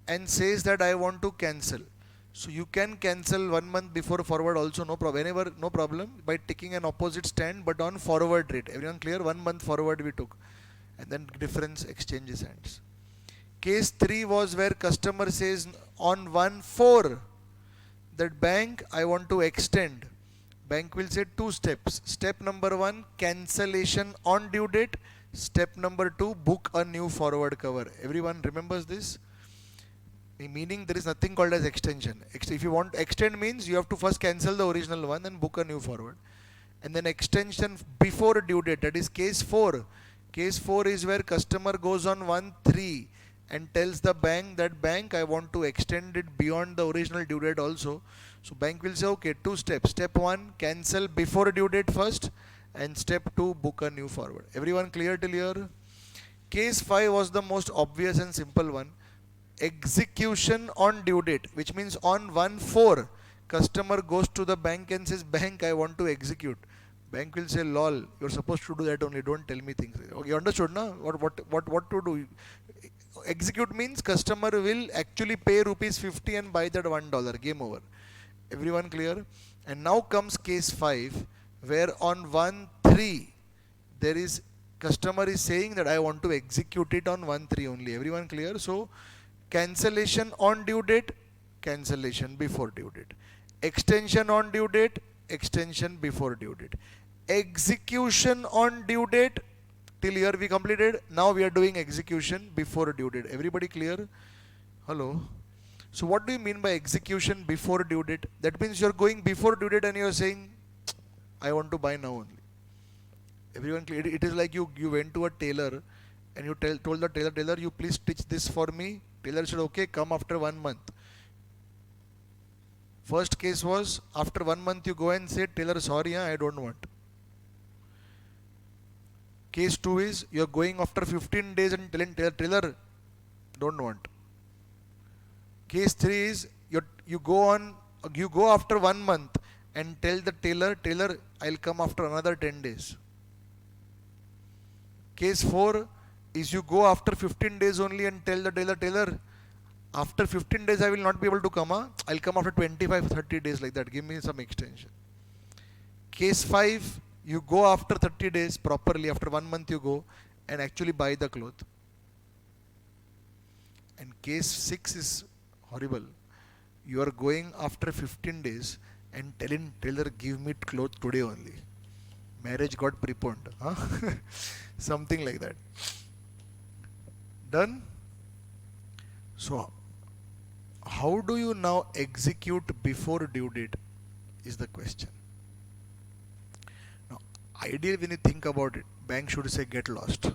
and says that I want to cancel. So you can cancel 1 month before forward also, no problem. Whenever, no problem, by taking an opposite stand but on forward rate. Everyone clear? 1 month forward we took, and then difference exchanges hands. Case 3 was where customer says on 1/4 that bank I want to extend. Bank will say 2 steps. Step number 1, cancellation on due date. Step number 2, book a new forward cover. Everyone remembers this? Meaning there is nothing called as extension. If you want to extend, means you have to first cancel the original one and book a new forward. And then extension before due date, that is case 4. Case 4 is where customer goes on 1/3 and tells the bank that bank I want to extend it beyond the original due date also. So bank will say okay, 2 steps. Step 1, cancel before due date first, and step 2, book a new forward. Everyone clear till here? Case 5 was the most obvious and simple one. Execution on due date, which means on 1/4 customer goes to the bank and says, bank I want to execute. Bank will say, lol, you're supposed to do that only, don't tell me things. Okay, you understood now what to do? Execute means customer will actually pay rupees 50 and buy that $1. Game over. Everyone clear? And now comes case 5, where on 1/3 there is customer is saying that I want to execute it on 1/3 only. Everyone clear? So cancellation on due date, cancellation before due date. Extension on due date, extension before due date. Execution on due date, till here we completed. Now we are doing execution before due date. Everybody clear? Hello? So what do you mean by execution before due date? That means you are going before due date and you are saying, I want to buy now only. Everyone clear? It is like you went to a tailor and you told the tailor, you please stitch this for me. Tailor said, okay, come after 1 month. First case was, after 1 month you go and say, tailor, sorry, I don't want. Case 2 is, you are going after 15 days and telling tailor, Don't want. Case 3 is you go after 1 month and tell the tailor, I'll come after another 10 days. Case 4 is you go after 15 days only and tell the tailor, after 15 days I will not be able to come. I'll come after 25, 30 days like that. Give me some extension. Case 5, you go after 30 days properly. After 1 month you go and actually buy the cloth. And case 6 is horrible. You are going after 15 days and telling tailor, give me cloth today only. Marriage got preponed. Huh? Something like that. Done? So, how do you now execute before due date is the question. Now, ideally when you think about it, bank should say get lost.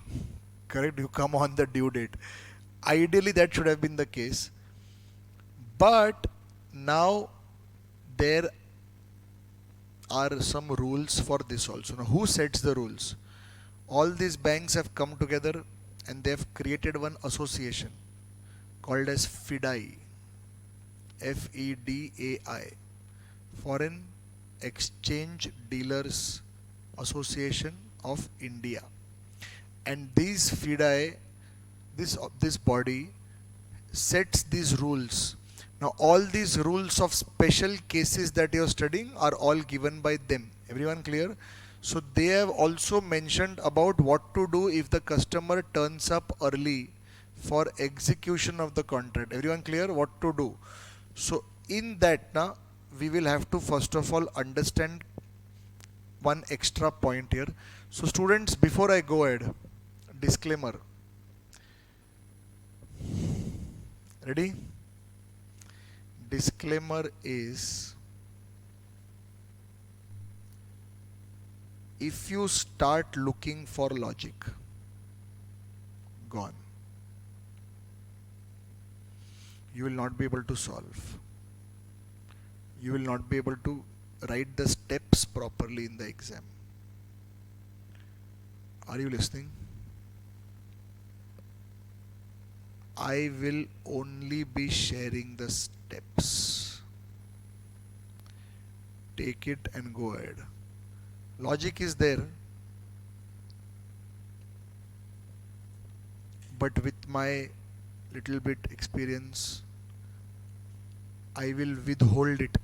Correct? You come on the due date. Ideally that should have been the case. But now there are some rules for this also. Now, who sets the rules? All these banks have come together and they have created one association called as FEDAI, FEDAI, Foreign Exchange Dealers Association of India. And these FEDAI, this body sets these rules. Now all these rules of special cases that you are studying are all given by them. Everyone clear? So they have also mentioned about what to do if the customer turns up early for execution of the contract. Everyone clear what to do? So in that now we will have to first of all understand one extra point here. So students, before I go ahead, disclaimer. Ready? Disclaimer is, if you start looking for logic, gone. You will not be able to solve. You will not be able to write the steps properly in the exam. Are you listening? I will only be sharing the steps. Take it and go ahead. Logic is there, but with my little bit experience, I will withhold it.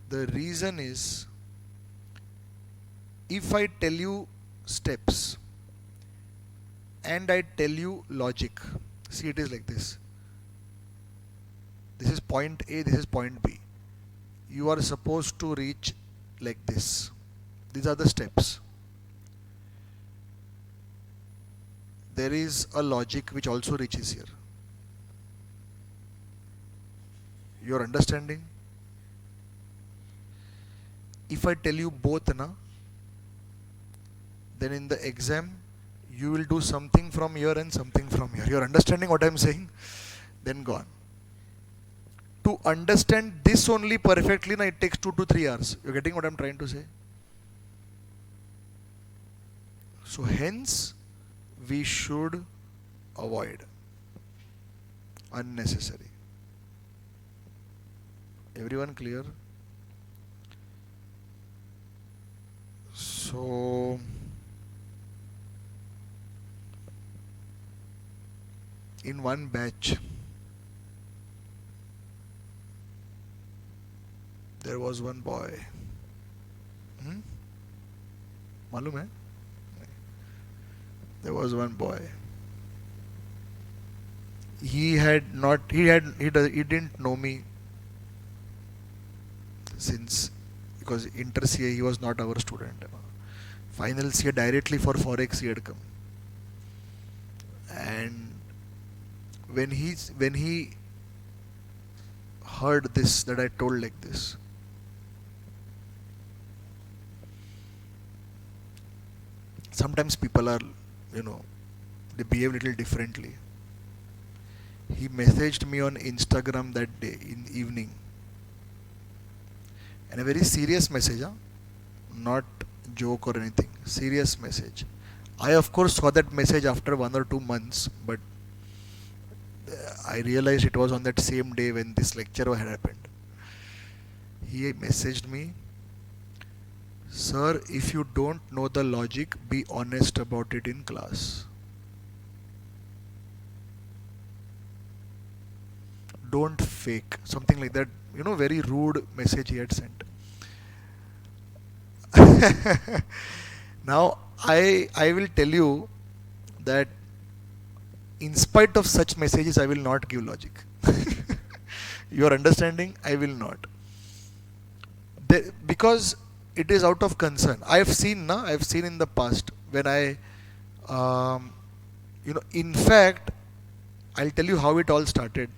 The reason is, if I tell you steps and I tell you logic, see, it is like this. This is point A, this is point B. You are supposed to reach like this. These are the steps. There is a logic which also reaches here. You are understanding? If I tell you both, then in the exam you will do something from here and something from here. You are understanding what I am saying? Then gone. To understand this only perfectly, it takes 2 to 3 hours. You are getting what I am trying to say? So hence, we should avoid unnecessary. Everyone clear? So in one batch there was one boy. Malum hai? There was one boy. He didn't know me since, because inter CA he was not our student. Final CA directly for Forex he had come. And when he heard this, that I told like this, sometimes people are, they behave little differently. He messaged me on Instagram that day in evening, and a very serious message, not joke or anything, serious message. I of course saw that message after 1 or 2 months, but I realized it was on that same day when this lecture had happened. He messaged me, "Sir, if you don't know the logic, be honest about it in class. Don't fake." Something like that. Very rude message he had sent. Now, I will tell you that in spite of such messages, I will not give logic. You are understanding? I will not. Because it is out of concern. I've seen in the past when um, in fact, I'll tell you how it all started.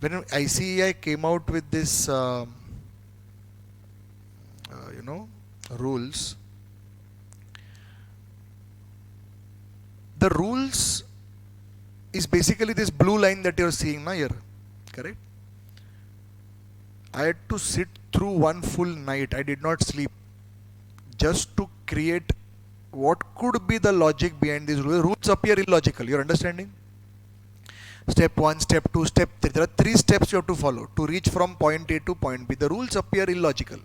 When ICEI came out with this, rules, the rules is basically this blue line that you're seeing now here, correct? I had to sit through one full night. I did not sleep just to create what could be the logic behind these rules. Rules appear illogical. You're understanding? Step 1, step 2, step 3. There are 3 steps you have to follow to reach from point A to point B. The rules appear illogical.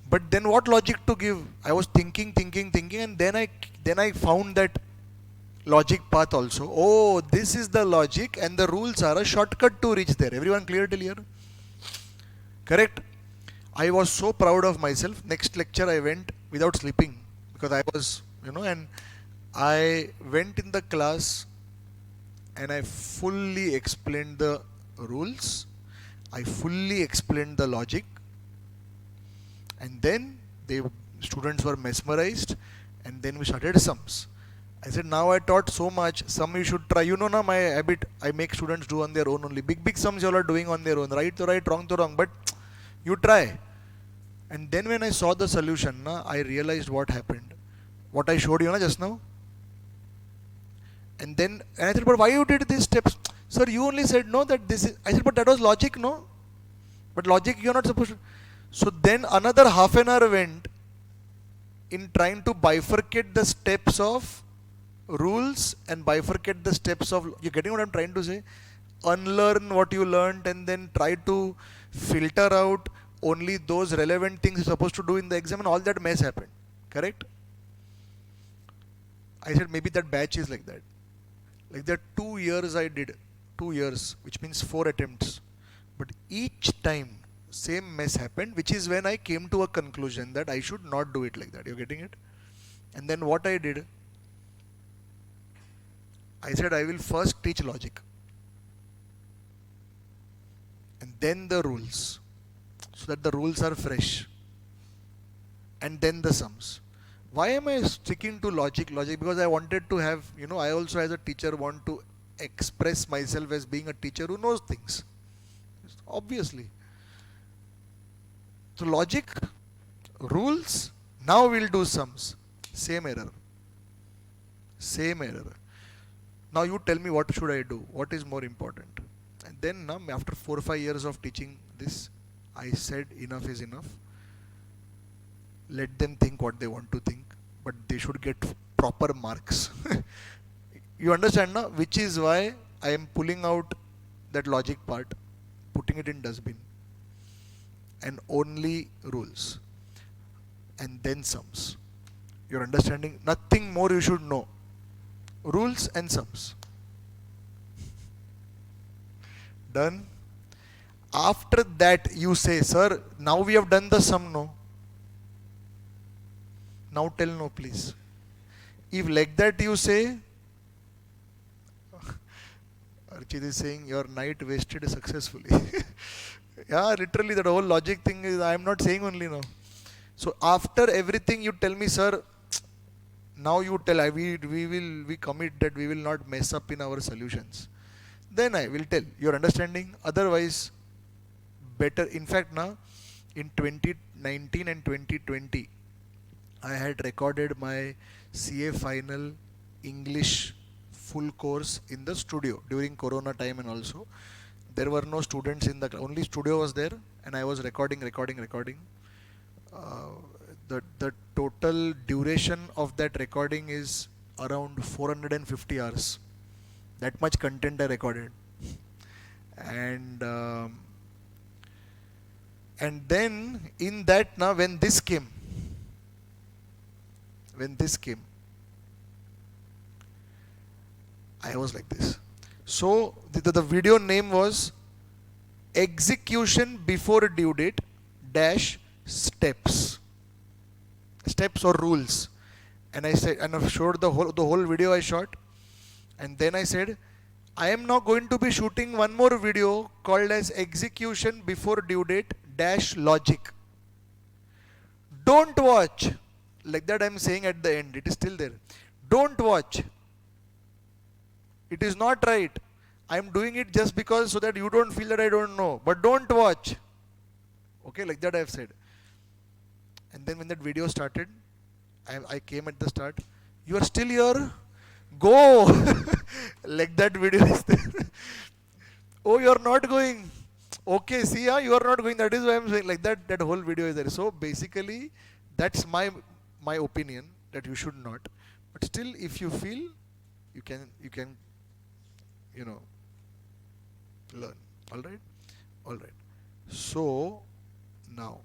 But then what logic to give? I was thinking, and then I found that logic path also. Oh, this is the logic, and the rules are a shortcut to reach there. Everyone clear till here? Correct? I was so proud of myself. Next lecture I went without sleeping because I was, and I went in the class and I fully explained the rules. I fully explained the logic. And then students were mesmerized, and then we started sums. I said, now I taught so much, some you should try. Now my habit, I make students do on their own only. Big sums you all are doing on their own. Right to right, wrong to wrong. But you try. And then when I saw the solution, I realized what happened. What I showed you just now. And I said, but why you did these steps? Sir, you only said no that this is. I said, but that was logic, no? But logic you're not supposed to. So then another half an hour went in trying to bifurcate the steps of rules and bifurcate the steps of, you're getting what I'm trying to say? Unlearn what you learned and then try to filter out only those relevant things you're supposed to do in the exam, and all that mess happened. Correct? I said maybe that batch is like that. Like that 2 years I did. 2 years, which means 4 attempts. But each time same mess happened, which is when I came to a conclusion that I should not do it like that. You're getting it? And then what I did, I said I will first teach logic and then the rules, so that the rules are fresh, and then the sums. Why am I sticking to logic? Because I wanted to have, I also as a teacher want to express myself as being a teacher who knows things. Obviously. So logic, rules, now we'll do sums. Same error. Same error. Now you tell me, what should I do? What is more important? And then after 4 or 5 years of teaching this, I said enough is enough. Let them think what they want to think, but they should get proper marks. You understand now? Which is why I am pulling out that logic part, putting it in dustbin, and only rules, and then sums. You're understanding? Nothing more you should know. Rules and sums. Done? After that you say, sir, now we have done the sum, no? Now tell no, please. If like that you say, Archit is saying your night wasted successfully. Yeah, literally that whole logic thing is, I am not saying only no. So after everything you tell me, sir, now you tell, we commit that we will not mess up in our solutions. Then I will tell. You're understanding? Otherwise, better. In fact, now in 2019 and 2020, I had recorded my CA final English full course in the studio during Corona time, and also there were no students in the class. Only studio was there, and I was recording. The total duration of that recording is around 450 hours. That much content I recorded. And then in that now when this came, I was like this. So the video name was execution before due date dash steps or rules. And I said, and I showed the whole video I shot. And then I said, I am now going to be shooting one more video called as execution before due date dash logic. Don't watch. Like that I'm saying at the end. It is still there. Don't watch. It is not right. I'm doing it just because so that you don't feel that I don't know. But don't watch. Okay, like that I've said. And then when that video started, I came at the start. You are still here? Go! Like that video is there. Oh, you are not going. Okay, see, you are not going. That is why I'm saying like that. That whole video is there. So basically, that's my opinion that you should not. But still, if you feel, you can learn. All right. So now,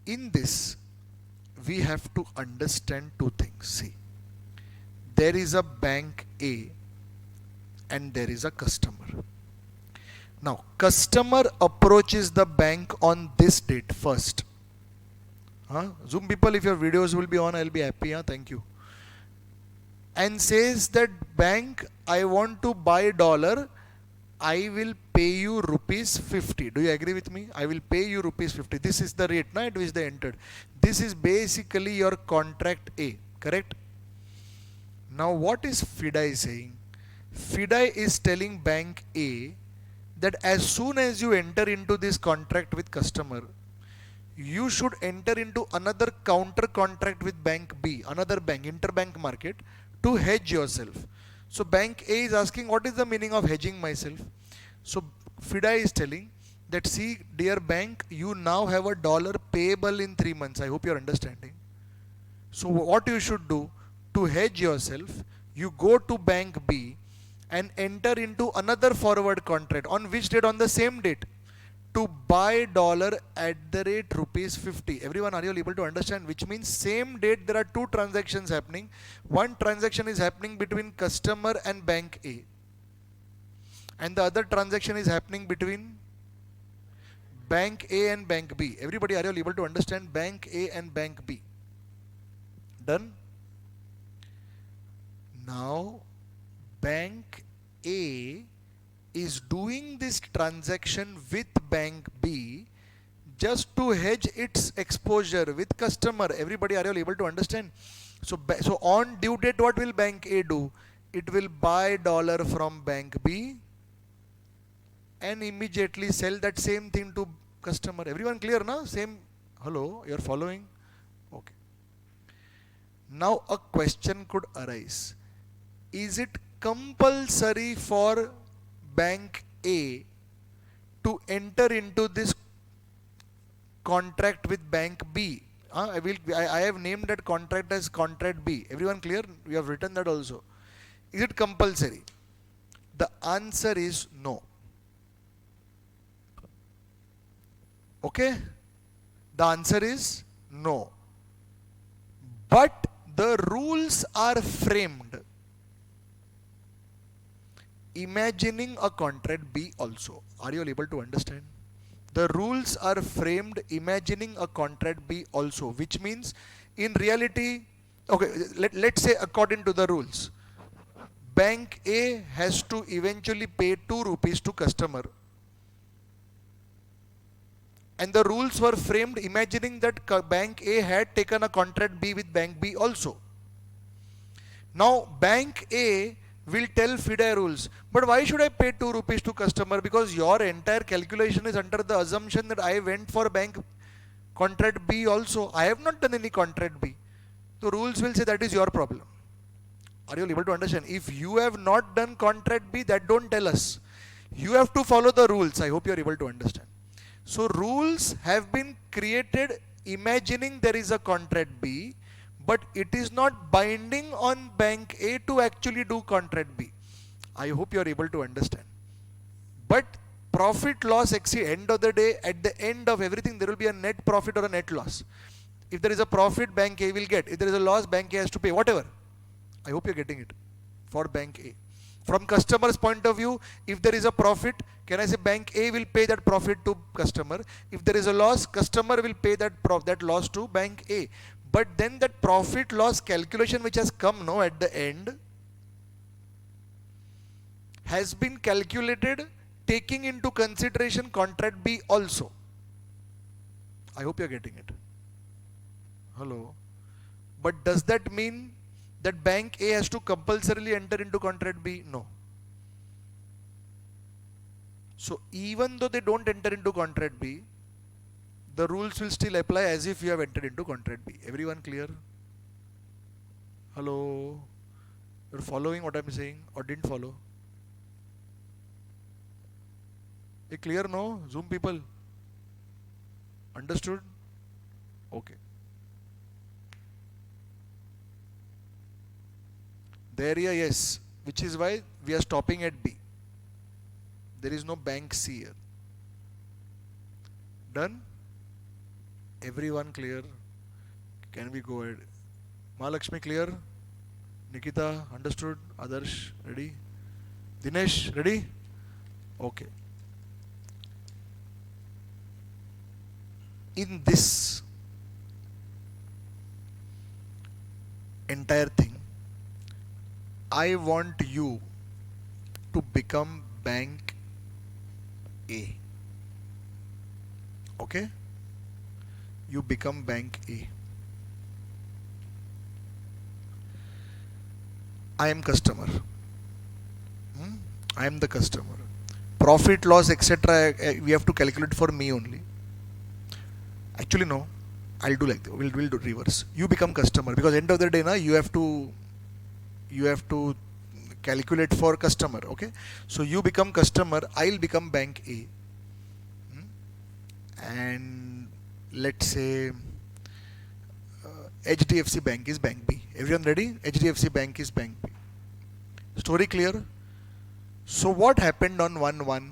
in this, we have to understand two things. See, there is a bank A and there is a customer. Now, customer approaches the bank on this date first. Zoom people, if your videos will be on, I'll be happy. Thank you. And says that bank, I want to buy dollar. I will pay you rupees 50. Do you agree with me? I will pay you rupees 50. This is the rate at which they entered. This is basically your contract A. Correct? Now what is FIDI saying? FIDI is telling bank A that as soon as you enter into this contract with customer, you should enter into another counter contract with bank B, another bank, interbank market, to hedge yourself. So bank A is asking, what is the meaning of hedging myself? So FIDI is telling that, see, dear bank, you now have a dollar payable in 3 months. I hope you are understanding. So what you should do to hedge yourself, you go to bank B and enter into another forward contract. On which date? On the same date. To buy dollar at the rate rupees 50. Everyone, are you able to understand? Which means same date there are two transactions happening. One transaction is happening between customer and bank A. And the other transaction is happening between bank A and bank B. Everybody, are you able to understand? Bank A and bank B. Done? Now, bank A is doing this transaction with bank B just to hedge its exposure with customer. Everybody, are you able to understand? So on due date, what will bank A do? It will buy dollar from bank B and immediately sell that same thing to customer. Everyone clear now? Same. Hello, you're following? Okay. Now a question could arise. Is it compulsory for bank A to enter into this contract with bank B? I have named that contract as contract B. Everyone clear? We have written that also. Is it compulsory? The answer is no. Okay? The answer is no. But the rules are framed imagining a contract B also. Are you able to understand? The rules are framed imagining a contract B also, which means in reality, okay, let's say according to the rules, bank A has to eventually pay 2 rupees to customer. And the rules were framed imagining that bank A had taken a contract B with bank B also. Now bank A will tell FIDI rules, but why should I pay 2 rupees to customer? Because your entire calculation is under the assumption that I went for bank contract B also. I have not done any contract B. The rules will say that is your problem. Are you able to understand? If you have not done contract B, that don't tell us. You have to follow the rules. I hope you are able to understand. So rules have been created imagining there is a contract B, but it is not binding on bank A to actually do contract B. I hope you are able to understand. But profit loss exceed, end of the day, at the end of everything, there will be a net profit or a net loss. If there is a profit, bank A will get. If there is a loss, bank A has to pay, whatever. I hope you're getting it for bank A. From customer's point of view, if there is a profit, can I say bank A will pay that profit to customer. If there is a loss, customer will pay that loss to bank A. But then that profit loss calculation which has come now at the end has been calculated taking into consideration contract B also. I hope you're getting it. Hello. But does that mean that bank A has to compulsorily enter into contract B? No. So even though they don't enter into contract B, the rules will still apply as if you have entered into contract B. Everyone clear? Hello? You're following what I'm saying or didn't follow? Clear, no? Zoom people? Understood? Okay. The area, yes, which is why we are stopping at B. There is no bank C here. Done? Everyone clear? Can we go ahead? Mahalakshmi clear? Nikita understood? Adarsh ready? Dinesh ready? Okay. In this entire thing, I want you to become bank A. Okay? You become bank A. I am customer. I am the customer. Profit, loss, etc. We have to calculate for me only. Actually, no. I'll do like that. We'll do reverse. You become customer because end of the day, na, you have to calculate for customer. Okay. So you become customer. I'll become bank A. And let's say HDFC Bank is bank B. Everyone ready? HDFC Bank is bank B. Story clear? So what happened on 1/1?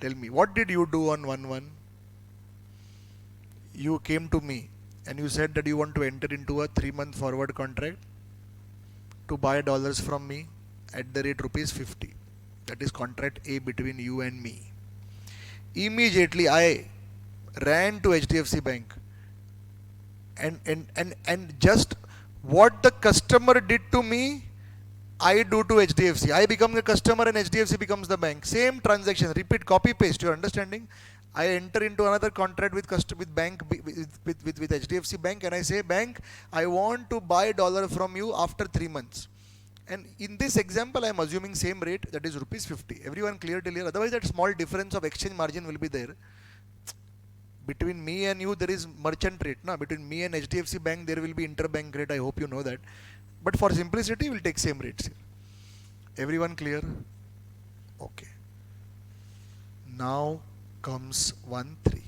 Tell me. What did you do on 1/1? You came to me and you said that you want to enter into a 3-month forward contract to buy dollars from me at the rate ₹50. That is contract A between you and me. Immediately I ran to HDFC Bank and just what the customer did to me, I do to HDFC. I become the customer and HDFC becomes the bank. Same transaction, repeat, copy, paste. You're understanding? I enter into another contract with HDFC Bank and I say, bank, I want to buy dollar from you after 3 months. And in this example, I am assuming same rate, that is ₹50. Everyone clear till here? Otherwise, that small difference of exchange margin will be there. Between me and you, there is merchant rate. Na? Between me and HDFC Bank, there will be interbank rate. I hope you know that. But for simplicity, we'll take same rates here. Everyone clear? Okay. Now comes 1/3.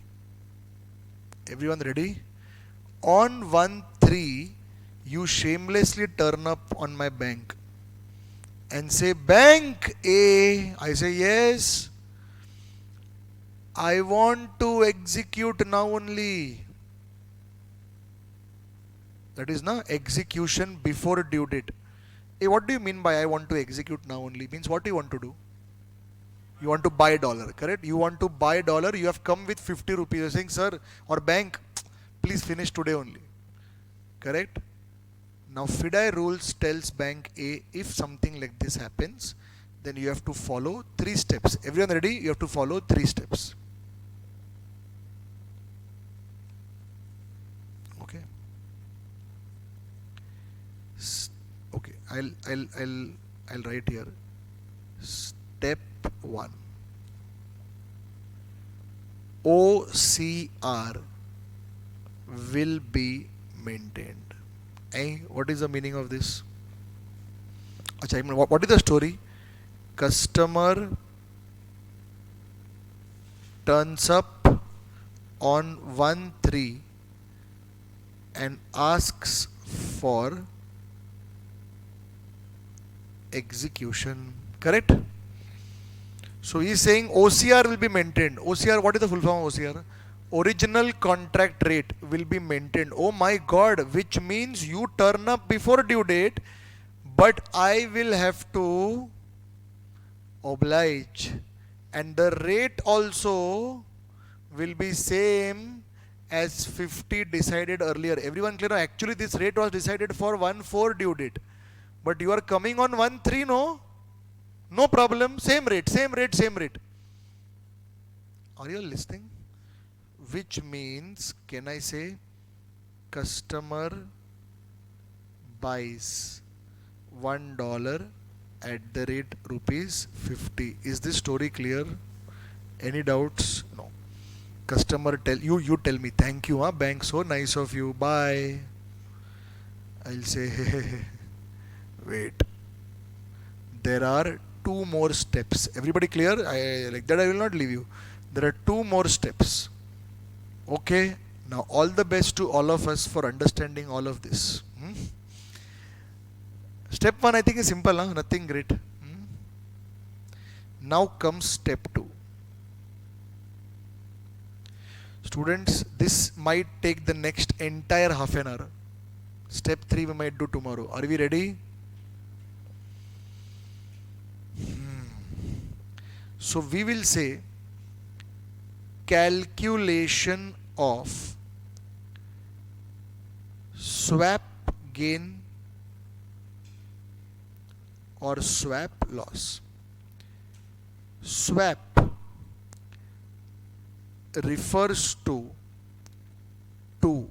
Everyone ready? On 1/3, you shamelessly turn up on my bank and say, bank A. I say, yes. I want to execute now only. That is now execution before due date. Hey, what do you mean by I want to execute now only? Means what do you want to do? You want to buy dollar, correct? You want to buy dollar, you have come with 50 rupees. You're saying, sir, or bank, please finish today only. Correct? Now FIDI rules tells bank A, if something like this happens, then you have to follow 3 steps. Everyone ready? You have to follow 3 steps. Okay. Okay. I'll write here. Step 1. OCR will be maintained. What is the meaning of this? What is the story? Customer turns up on 1/3 and asks for execution. Correct? So he is saying OCR will be maintained. OCR, what is the full form of OCR? Original contract rate will be maintained. Oh my God, which means you turn up before due date, but I will have to oblige, and the rate also will be same as 50 decided earlier. Everyone clear? Actually this rate was decided for 1/4 due date, but you are coming on 1/3, no? No problem, same rate, same rate, same rate. Are you listening? Which means, can I say, customer buys $1 at the rate rupees 50. Is this story clear? Any doubts? No. Customer you tell me, thank you, bank, so nice of you, bye. I'll say, wait. There are two more steps. Everybody clear? Like that I will not leave you. There are two more steps. Okay. Now all the best to all of us for understanding all of this. Step 1 I think is simple, nothing great. Now comes step 2. Students, this might take the next entire half an hour. Step 3 we might do tomorrow. Are we ready? So we will say calculation of swap gain or swap loss. Swap refers to two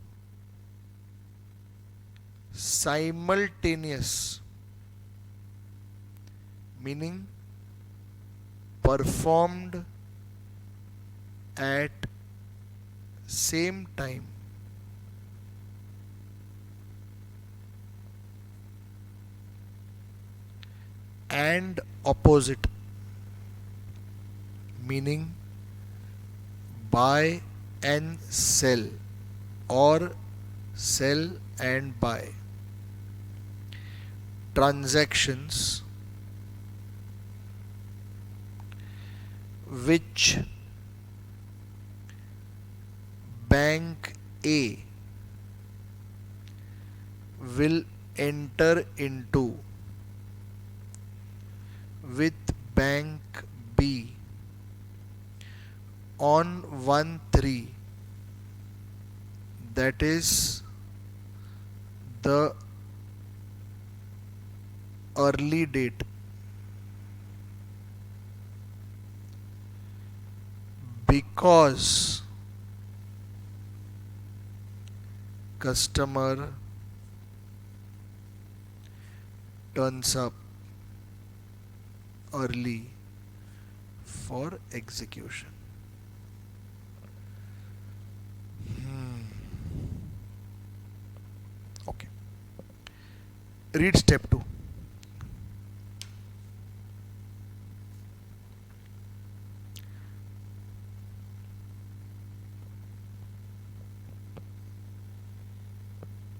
simultaneous, meaning performed at same time, and opposite, meaning buy and sell or sell and buy transactions which bank A will enter into with bank B on 1/3, that is the early date, because customer turns up early for execution. Okay. Read step 2.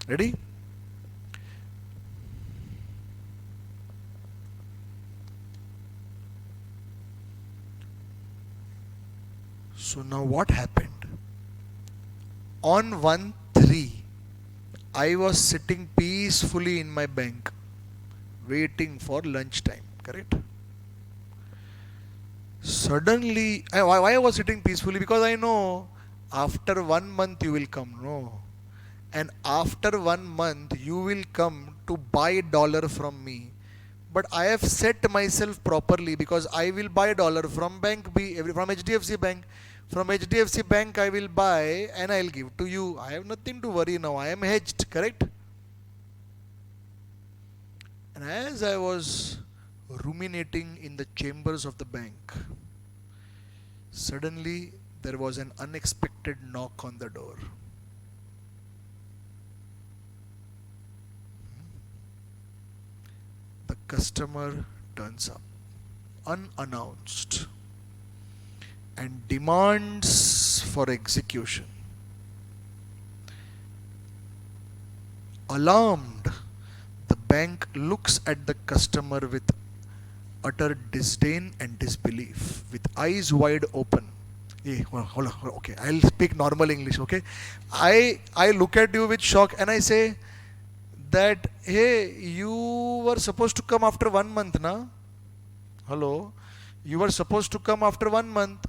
Ready? So now what happened? On 1/3, I was sitting peacefully in my bank, waiting for lunchtime, correct? Suddenly, why I was sitting peacefully? Because I know after 1 month you will come, no? And after 1 month you will come to buy dollar from me. But I have set myself properly, because I will buy dollar from bank B, from HDFC Bank. From HDFC Bank I will buy and I will give to you. I have nothing to worry now. I am hedged, correct? And as I was ruminating in the chambers of the bank, suddenly there was an unexpected knock on the door. The customer turns up unannounced and demands for execution. Alarmed, the bank looks at the customer with utter disdain and disbelief, with eyes wide open. Hey, hold on, okay, I'll speak normal English, okay? I look at you with shock and I say that, hey, you were supposed to come after 1 month, na? Hello? You were supposed to come after 1 month.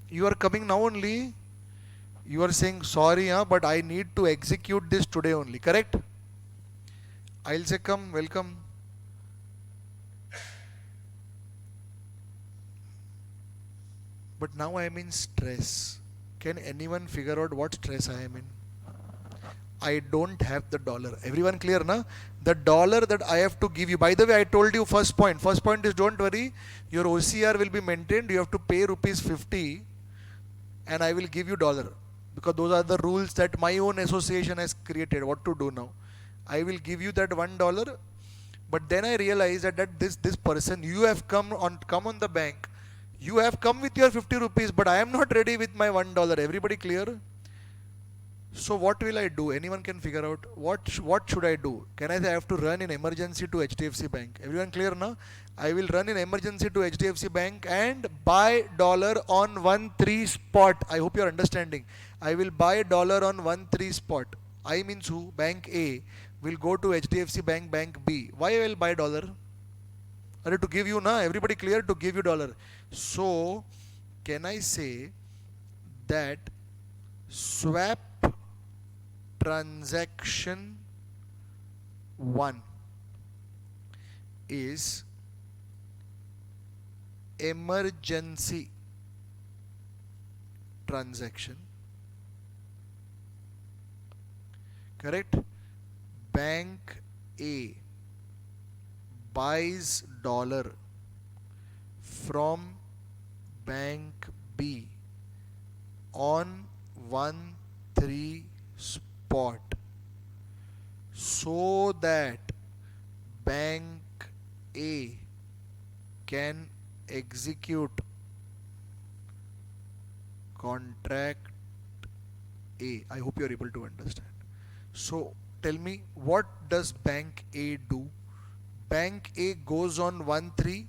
You are coming now only. You are saying, sorry, but I need to execute this today only, correct? I'll say, come, welcome. But now I am in stress. Can anyone figure out what stress I am in? I don't have the dollar. Everyone clear, na? The dollar that I have to give you. By the way, I told you first point. First point is, don't worry. Your OCR will be maintained. You have to pay rupees 50 and I will give you dollar. Because those are the rules that my own association has created. What to do now? I will give you that $1. But then I realized that this person, you have come on the bank. You have come with your 50 rupees, but I am not ready with my $1. Everybody clear? So what will I do? Anyone can figure out what should I do? Can I say I have to run in emergency to HDFC Bank? Everyone clear now? I will run in emergency to HDFC Bank and buy dollar on 1-3 spot. I hope you are understanding. I will buy dollar on 1-3 spot. I means who? Bank A will go to HDFC Bank, Bank B. Why I will buy dollar? Are to give you na? Everybody clear? To give you dollar. So can I say that swap transaction 1 is emergency transaction, correct? Bank A buys dollar from Bank B on 1-3 spot so that Bank A can execute contract A. I hope you are able to understand. So tell me, what does Bank A do? Bank A goes on 1-3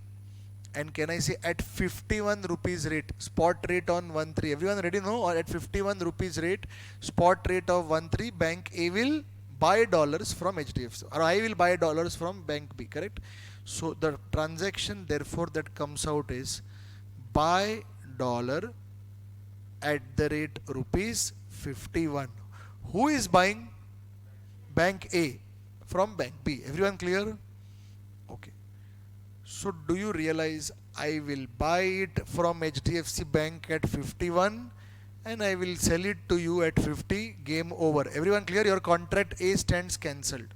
and can I say at 51 rupees rate, spot rate on 1-3. Everyone ready now? Or at 51 rupees rate, spot rate of 1-3, Bank A will buy dollars from HDFC, or I will buy dollars from Bank B, correct? So the transaction therefore that comes out is buy dollar at the rate rupees 51. Who is buying? Bank A from Bank B. Everyone clear? Okay. So do you realize I will buy it from HDFC Bank at 51 and I will sell it to you at 50, game over. Everyone clear? Your contract A stands cancelled.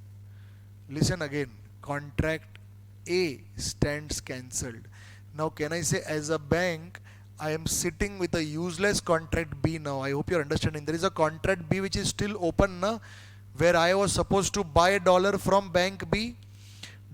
Listen again, contract A stands cancelled. Now can I say, as a bank, I am sitting with a useless contract B now. I hope you are understanding. There is a contract B which is still open now, where I was supposed to buy dollar from Bank B.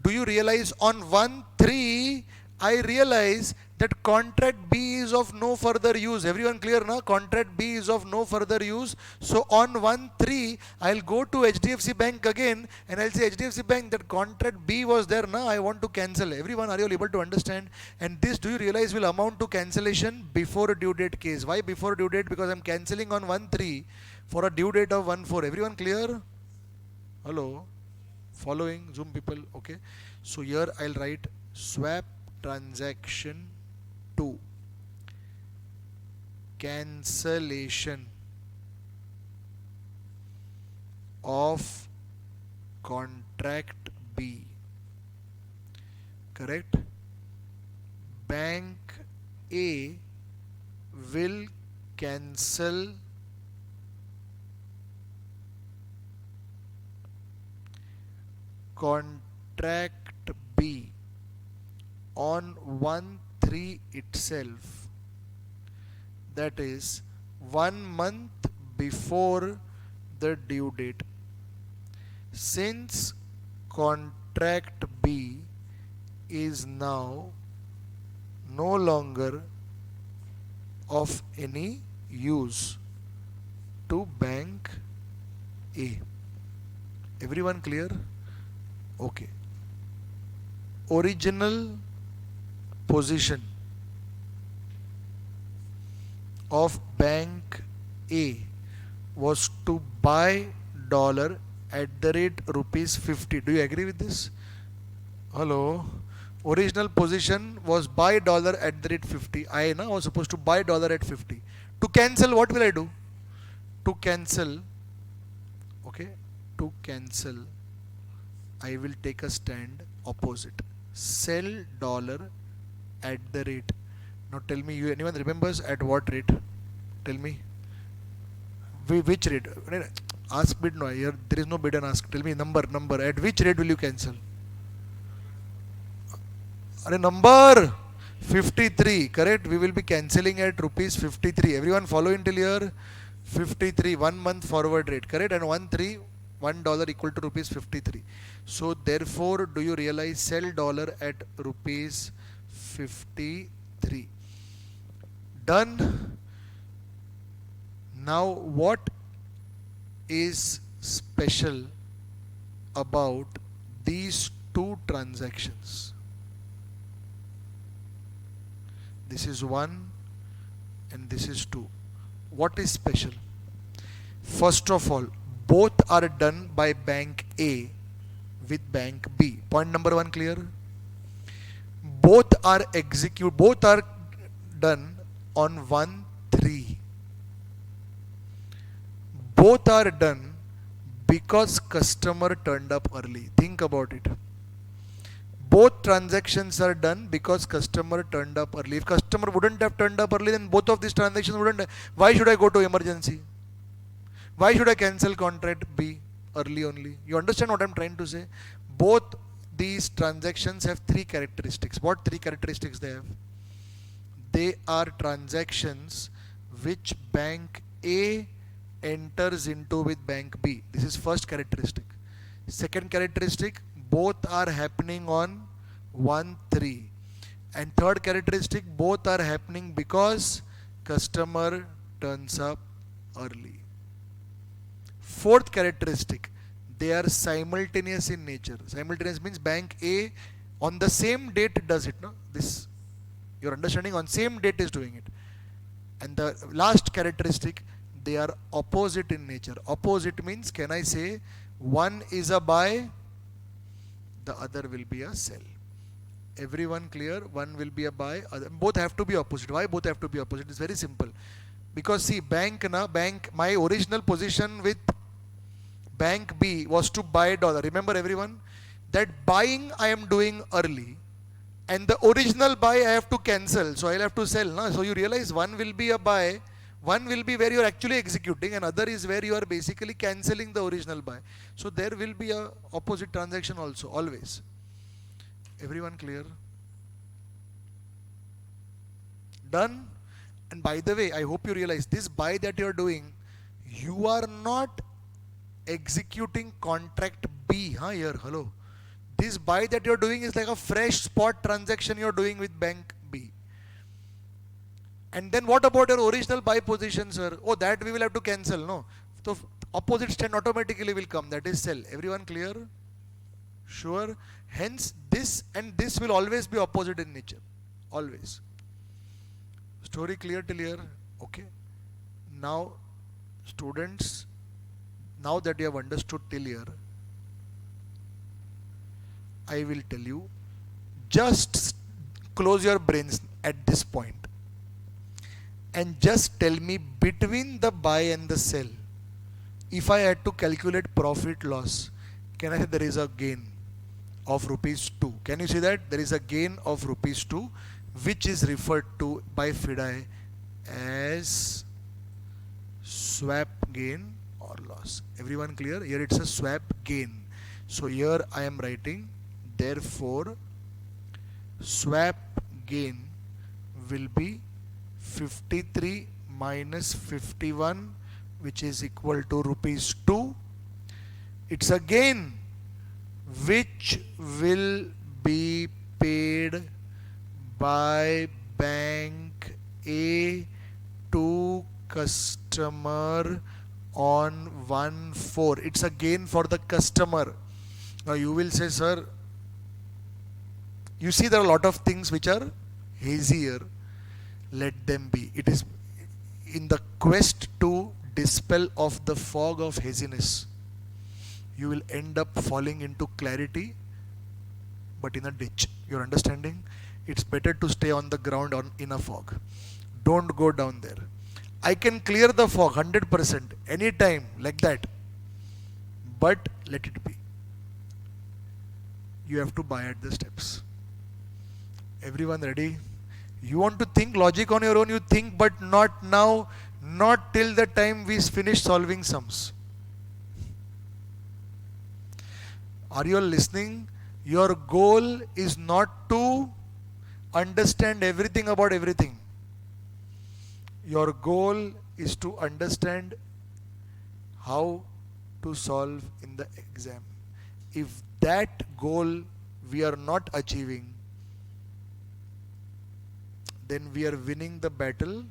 Do you realize on 1-3, I realize that contract B is of no further use. Everyone clear now? Contract B is of no further use. So on 1-3, I'll go to HDFC Bank again and I'll say, HDFC Bank, that contract B was there now, I want to cancel. Everyone, are you able to understand? And this, do you realize, will amount to cancellation before due date case. Why before due date? Because I'm cancelling on 1-3 for a due date of 1-4. Everyone clear? Hello? Following Zoom people? Okay. So here I'll write swap transaction 2, cancellation of contract B, correct? Bank A will cancel contract B on 1-3 itself, that is 1 month before the due date. Since contract B is now no longer of any use to Bank A. Everyone clear? Okay. Original position of bank A was to buy dollar at the rate rupees 50. Do you agree with this? Hello. Original position was buy dollar at the rate 50. I now was supposed to buy dollar at 50. To cancel, what will I do? To cancel, okay, to cancel, I will take a stand opposite. Sell dollar at the rate. Now tell me, you anyone remembers at what rate? Tell me. Which rate? Ask bid no. Here there is no bid and ask. Tell me number. At which rate will you cancel? Are number 53. Correct. We will be cancelling at rupees 53. Everyone follow until here. 53. 1 month forward rate. Correct. And 1 dollar equal to rupees 53. So therefore, do you realize sell dollar at rupees 53? Done. Now what is special about these two transactions? This is 1 and this is 2. What is special? First of all, both are done by bank A with bank B. Point number 1 clear? Both are done on 1/3. Both are done because customer turned up early. Think about it. Both transactions are done because customer turned up early. If customer wouldn't have turned up early, then both of these transactions wouldn't. Why should I go to emergency? Why should I cancel contract B early only? You understand what I'm trying to say? Both these transactions have 3 characteristics. What 3 characteristics they have? They are transactions which bank A enters into with bank B. This is first characteristic. Second characteristic, both are happening on 1/3. And third characteristic, both are happening because customer turns up early. Fourth characteristic, they are simultaneous in nature. Simultaneous means bank A on the same date does it. No? This, your understanding, on same date is doing it. And the last characteristic, they are opposite in nature. Opposite means, can I say, one is a buy, the other will be a sell. Everyone clear? One will be a buy, both have to be opposite. Why both have to be opposite? It's very simple. Because see, my original position with bank B was to buy dollar. Remember everyone? That buying I am doing early, and the original buy I have to cancel. So I'll have to sell. No? So you realize one will be a buy, one will be where you are actually executing, and other is where you are basically cancelling the original buy. So there will be a opposite transaction also, always. Everyone clear? Done? And by the way, I hope you realize this buy that you are doing, you are not executing contract B. Here, hello. This buy that you are doing is like a fresh spot transaction you are doing with bank B. And then what about your original buy position, sir? Oh, that we will have to cancel, no? So opposite stand automatically will come, that is sell. Everyone clear? Sure. Hence this and this will always be opposite in nature. Always. Story clear till here? Okay. Now, students, now that you have understood till here, I will tell you, just close your brains at this point and just tell me, between the buy and the sell, if I had to calculate profit loss, can I say there is a gain of rupees 2? Can you see that? There is a gain of rupees 2, which is referred to by FIDI as swap gain or loss. Everyone clear? Here it's a swap gain. So here I am writing, therefore swap gain will be 53 minus 51, which is equal to rupees 2. It's a gain which will be paid by bank A to customer on 1/4. It's a gain for the customer. Now you will say, sir, you see there are a lot of things which are hazier. Let them be. It is in the quest to dispel of the fog of haziness. You will end up falling into clarity, but in a ditch. You're understanding? It's better to stay on the ground in a fog. Don't go down there. I can clear the fog 100% anytime like that, but let it be. You have to buy at the steps. Everyone ready? You want to think logic on your own, you think, but not now, not till the time we finish solving sums. Are you all listening? Your goal is not to understand everything about everything. Your goal is to understand how to solve in the exam. If that goal we are not achieving, then we are winning the battle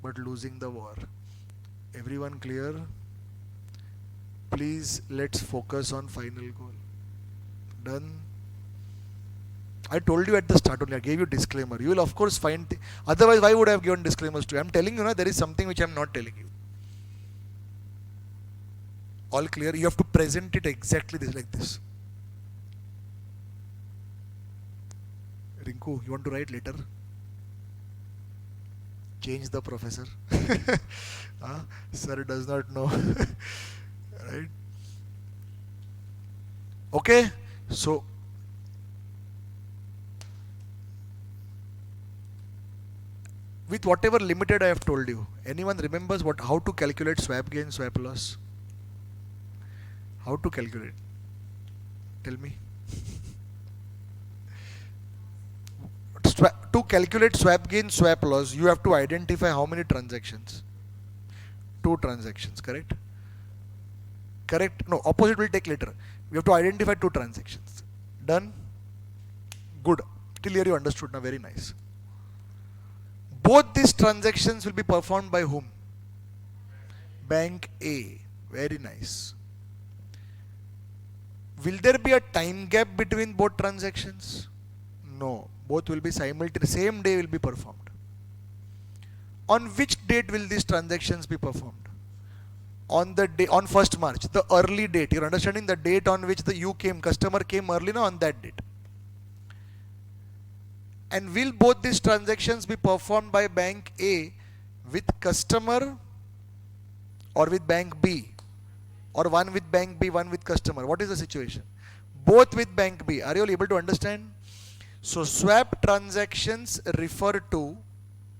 but losing the war. Everyone clear? Please, let's focus on final goal. Done? I told you at the start only, I gave you disclaimer. You will of course find, otherwise why would I have given disclaimers to you? I am telling you now, there is something which I am not telling you. All clear? You have to present it exactly this, like this. Rinku, you want to write later? Change the professor. Sir does not know. Right? Okay? So, with whatever limited I have told you, anyone remembers how to calculate swap gain, swap loss? How to calculate? Tell me. To calculate swap gain, swap loss, you have to identify how many transactions? 2 transactions, correct? Correct? No, opposite will take later. We have to identify 2 transactions. Done? Good. Till here you understood now, very nice. Both these transactions will be performed by whom? Bank A. Very nice. Will there be a time gap between both transactions? No. Both will be simultaneous. Same day will be performed. On which date will these transactions be performed? On the day, on 1st March, the early date. You're understanding, the date on which customer came early, now on that date. And will both these transactions be performed by bank A with customer or with bank B? Or one with bank B, one with customer? What is the situation? Both with bank B. Are you all able to understand? So swap transactions refer to,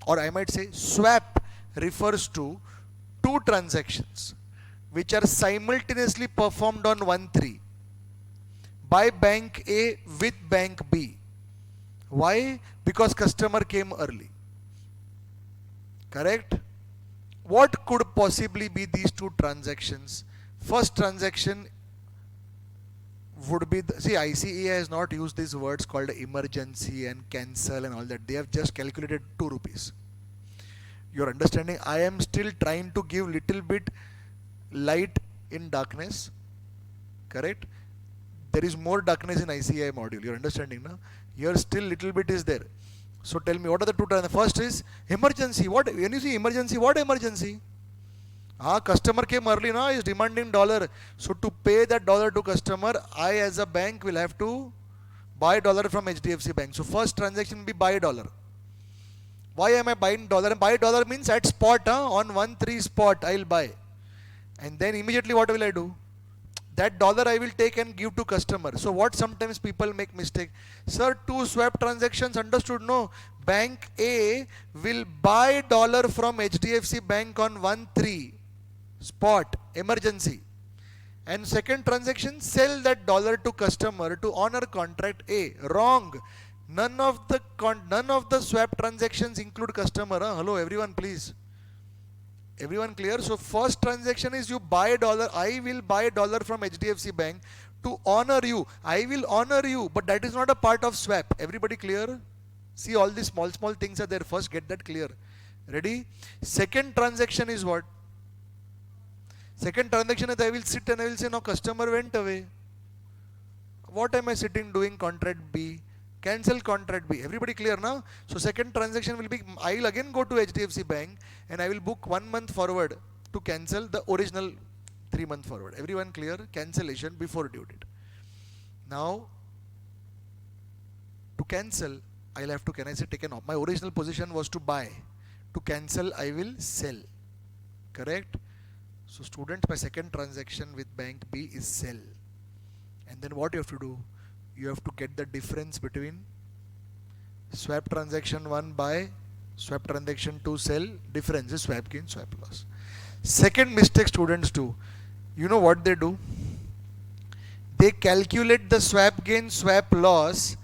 or I might say swap refers to 2 transactions which are simultaneously performed on 1/3 by bank A with bank B. Why? Because customer came early. Correct? What could possibly be these 2 transactions? First transaction would be, see, ICAI has not used these words called emergency and cancel and all that. They have just calculated 2 rupees. You're understanding? I am still trying to give little bit light in darkness. Correct? There is more darkness in ICAI module. You're understanding now? Here still little bit is there. So tell me, what are the 2 transactions? First is emergency. What? When you see emergency, what emergency? Customer came early now, is demanding dollar. So to pay that dollar to customer, I as a bank will have to buy dollar from HDFC Bank. So first transaction will be buy dollar. Why am I buying dollar? Buy dollar means at spot, on 1/3 spot I will buy. And then immediately what will I do? That dollar I will take and give to customer. So what sometimes people make mistake. Sir, 2 swap transactions, understood? No. Bank A will buy dollar from HDFC Bank on 1/3 spot, emergency. And second transaction, sell that dollar to customer to honor contract A. Wrong. None of the swap transactions include customer. Hello, everyone, please. Everyone clear? So first transaction is you buy dollar. I will buy dollar from HDFC Bank to honor you. I will honor you, but that is not a part of swap. Everybody clear? See, all these small things are there. First get that clear. Ready? Second transaction is what? Second transaction is I will sit and I will say, no, customer went away. what am I sitting doing contract B? Cancel contract B. Everybody clear now? So second transaction will be, I will again go to HDFC Bank and I will book 1 month forward to cancel the original 3 month forward. Everyone clear? Cancellation before due date. Now, to cancel, I'll have to, can I say, take an off. My original position was to buy. To cancel, I will sell. Correct? So students, my second transaction with bank B is sell. And then what you have to do? You have to get the difference between swap transaction 1 buy, swap transaction 2 sell. Difference is swap gain, swap loss. Second mistake students do. You know what they do? They calculate the swap gain, swap loss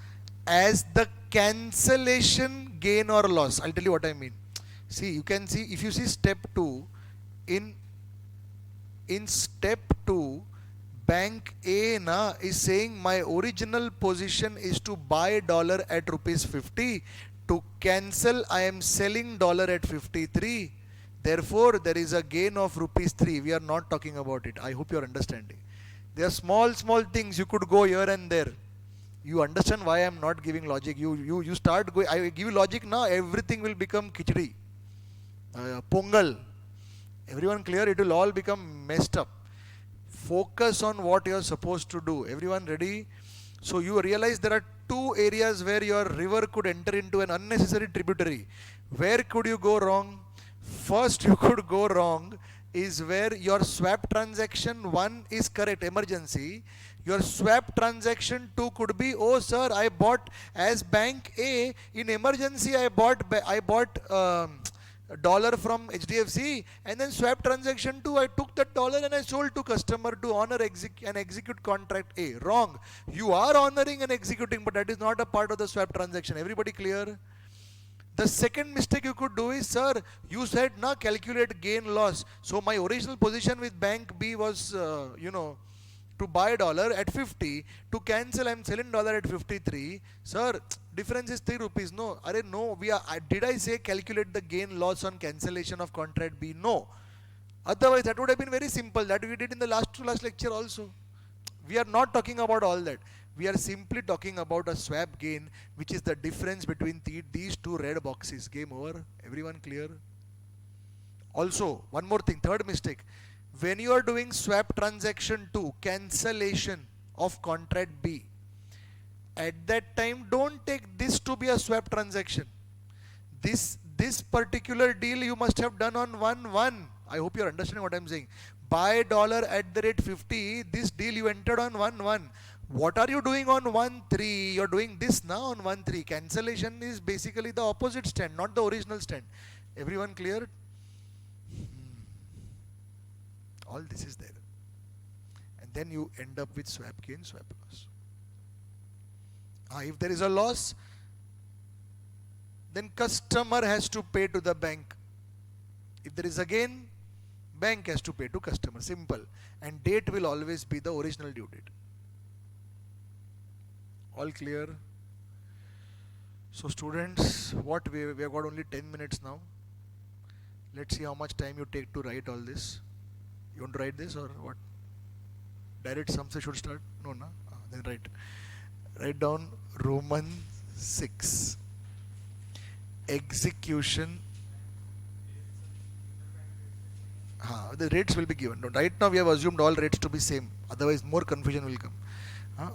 as the cancellation gain or loss. I'll tell you what I mean. See, you can see, if you see step 2, in step 2, bank A is saying my original position is to buy dollar at rupees 50. To cancel, I am selling dollar at 53. Therefore, there is a gain of rupees 3. We are not talking about it. I hope you are understanding. There are small things you could go here and there. You understand why I am not giving logic. You start going. I give you logic now. Everything will become khichdi, pongal. Everyone clear? It will all become messed up. Focus on what you are supposed to do. Everyone ready? So you realize there are 2 areas where your river could enter into an unnecessary tributary. Where could you go wrong? First you could go wrong is where your swap transaction 1 is correct, emergency. Your swap transaction 2 could be, oh sir, I bought as bank A, in emergency I bought dollar from HDFC, and then swap transaction 2, I took that dollar and I sold to customer to honor and execute contract A. Wrong. You are honoring and executing, but that is not a part of the swap transaction. Everybody clear? The second mistake you could do is, sir, you said na calculate gain loss. So my original position with bank B was, to buy dollar at 50. To cancel, I am selling dollar at 53. Sir, difference is 3 rupees. No, no. Did I say calculate the gain loss on cancellation of contract B? No. Otherwise, that would have been very simple. That we did in the last lecture also. We are not talking about all that. We are simply talking about a swap gain, which is the difference between these 2 red boxes. Game over. Everyone clear? Also, one more thing. Third mistake. When you are doing swap transaction 2, cancellation of contract B, at that time, don't take this to be a swap transaction. This particular deal you must have done on 1-1. I hope you are understanding what I am saying. Buy dollar at the rate 50. This deal you entered on 1-1. What are you doing on 1-3? You are doing this now on 1-3. Cancellation is basically the opposite stand, not the original stand. Everyone clear? All this is there. And then you end up with swap gain, swap loss. If there is a loss, then customer has to pay to the bank. If there is a gain, bank has to pay to customer. Simple. And date will always be the original due date. All clear? So students, we have got only 10 minutes now. Let's see how much time you take to write all this. You want to write this or what? Direct sums should start? No, no. Then write. Write down Roman 6. Execution. The rates will be given. Right now we have assumed all rates to be same. Otherwise more confusion will come.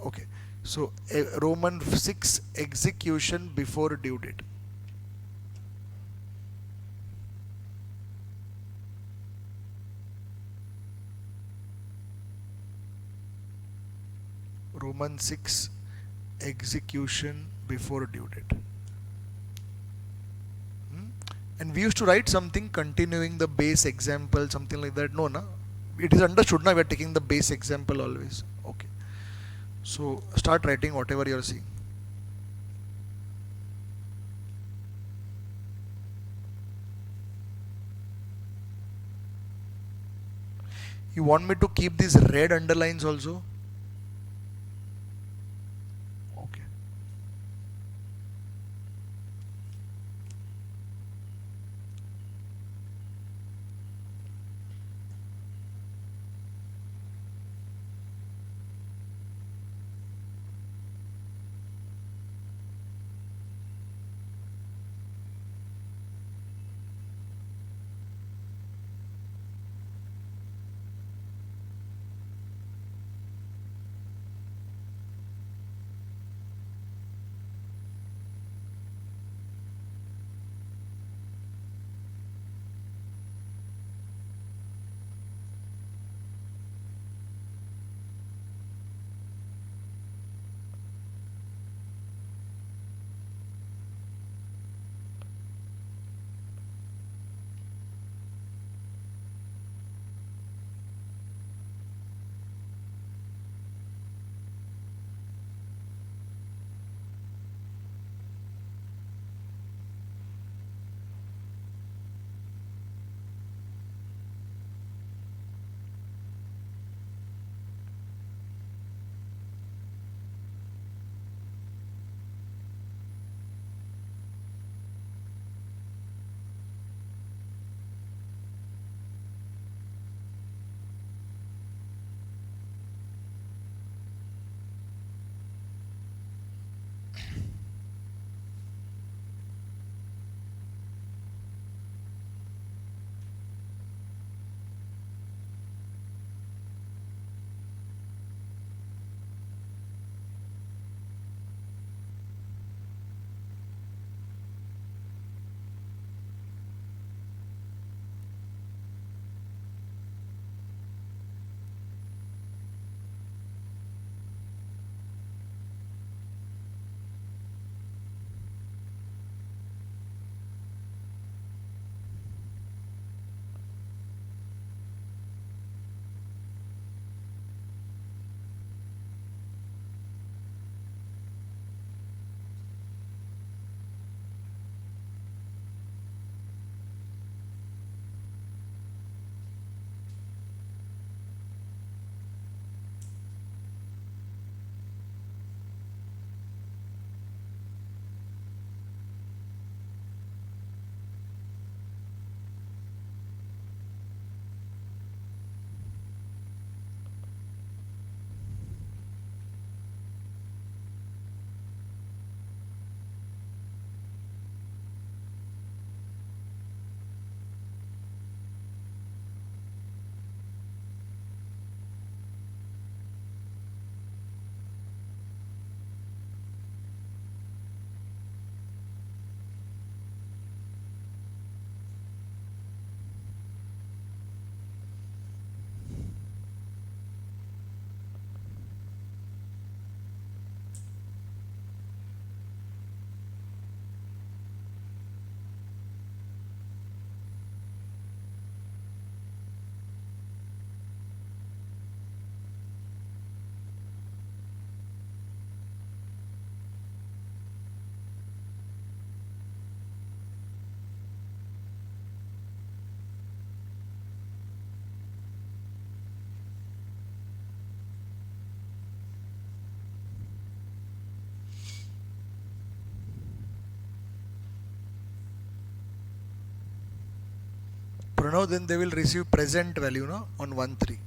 Okay. So Roman 6, execution before due date. Roman 6, execution before due date. And we used to write something continuing the base example, something like that. No, no. It is understood now. We are taking the base example always. Okay. So start writing whatever you are seeing. You want me to keep these red underlines also? Okay. no, then they will receive present value, no, on 1 3.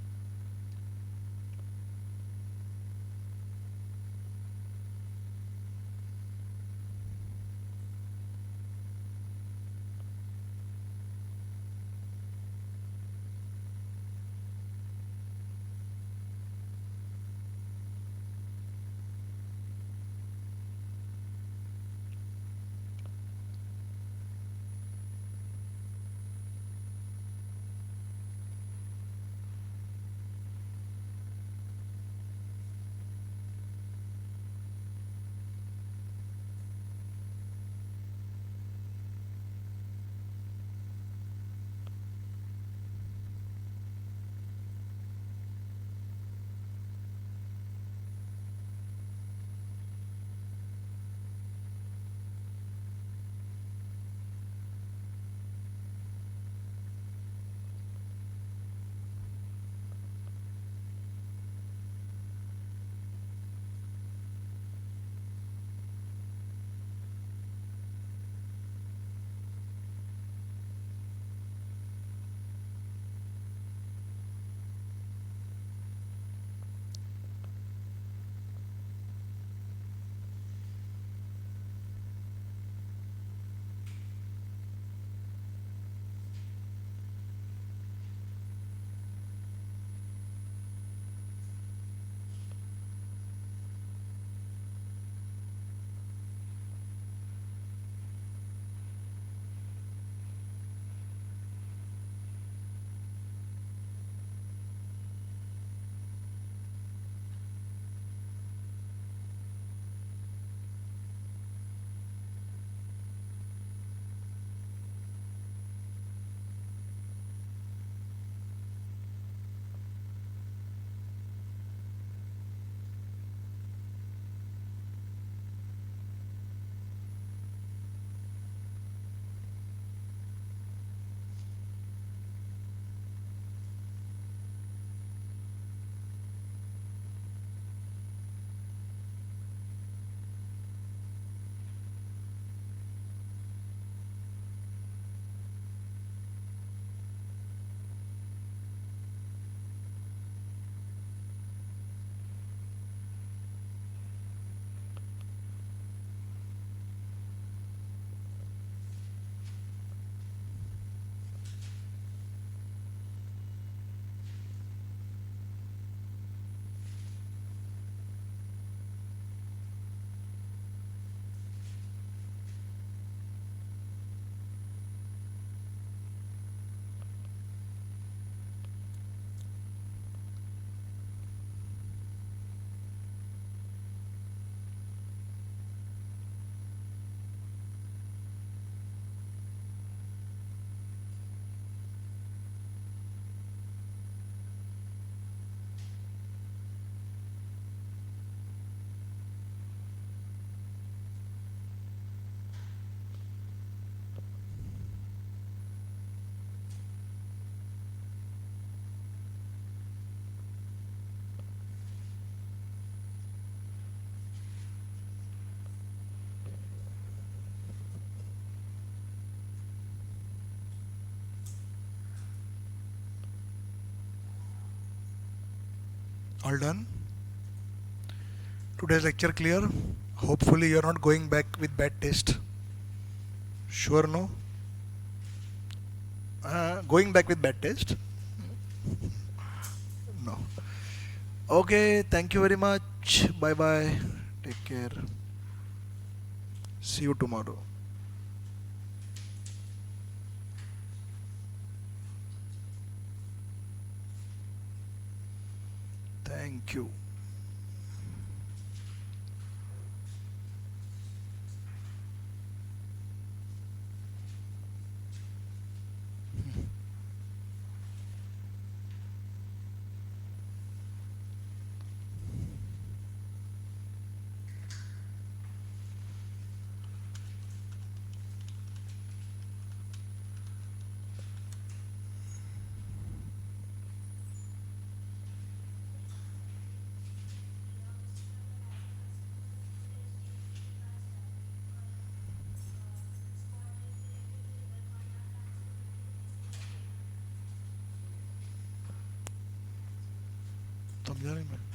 All done? Today's lecture clear? Hopefully you're not going back with bad taste. Sure, no? Going back with bad taste? No. Okay, thank you very much. Bye bye. Take care. See you tomorrow. Thank you. समझा नहीं मैं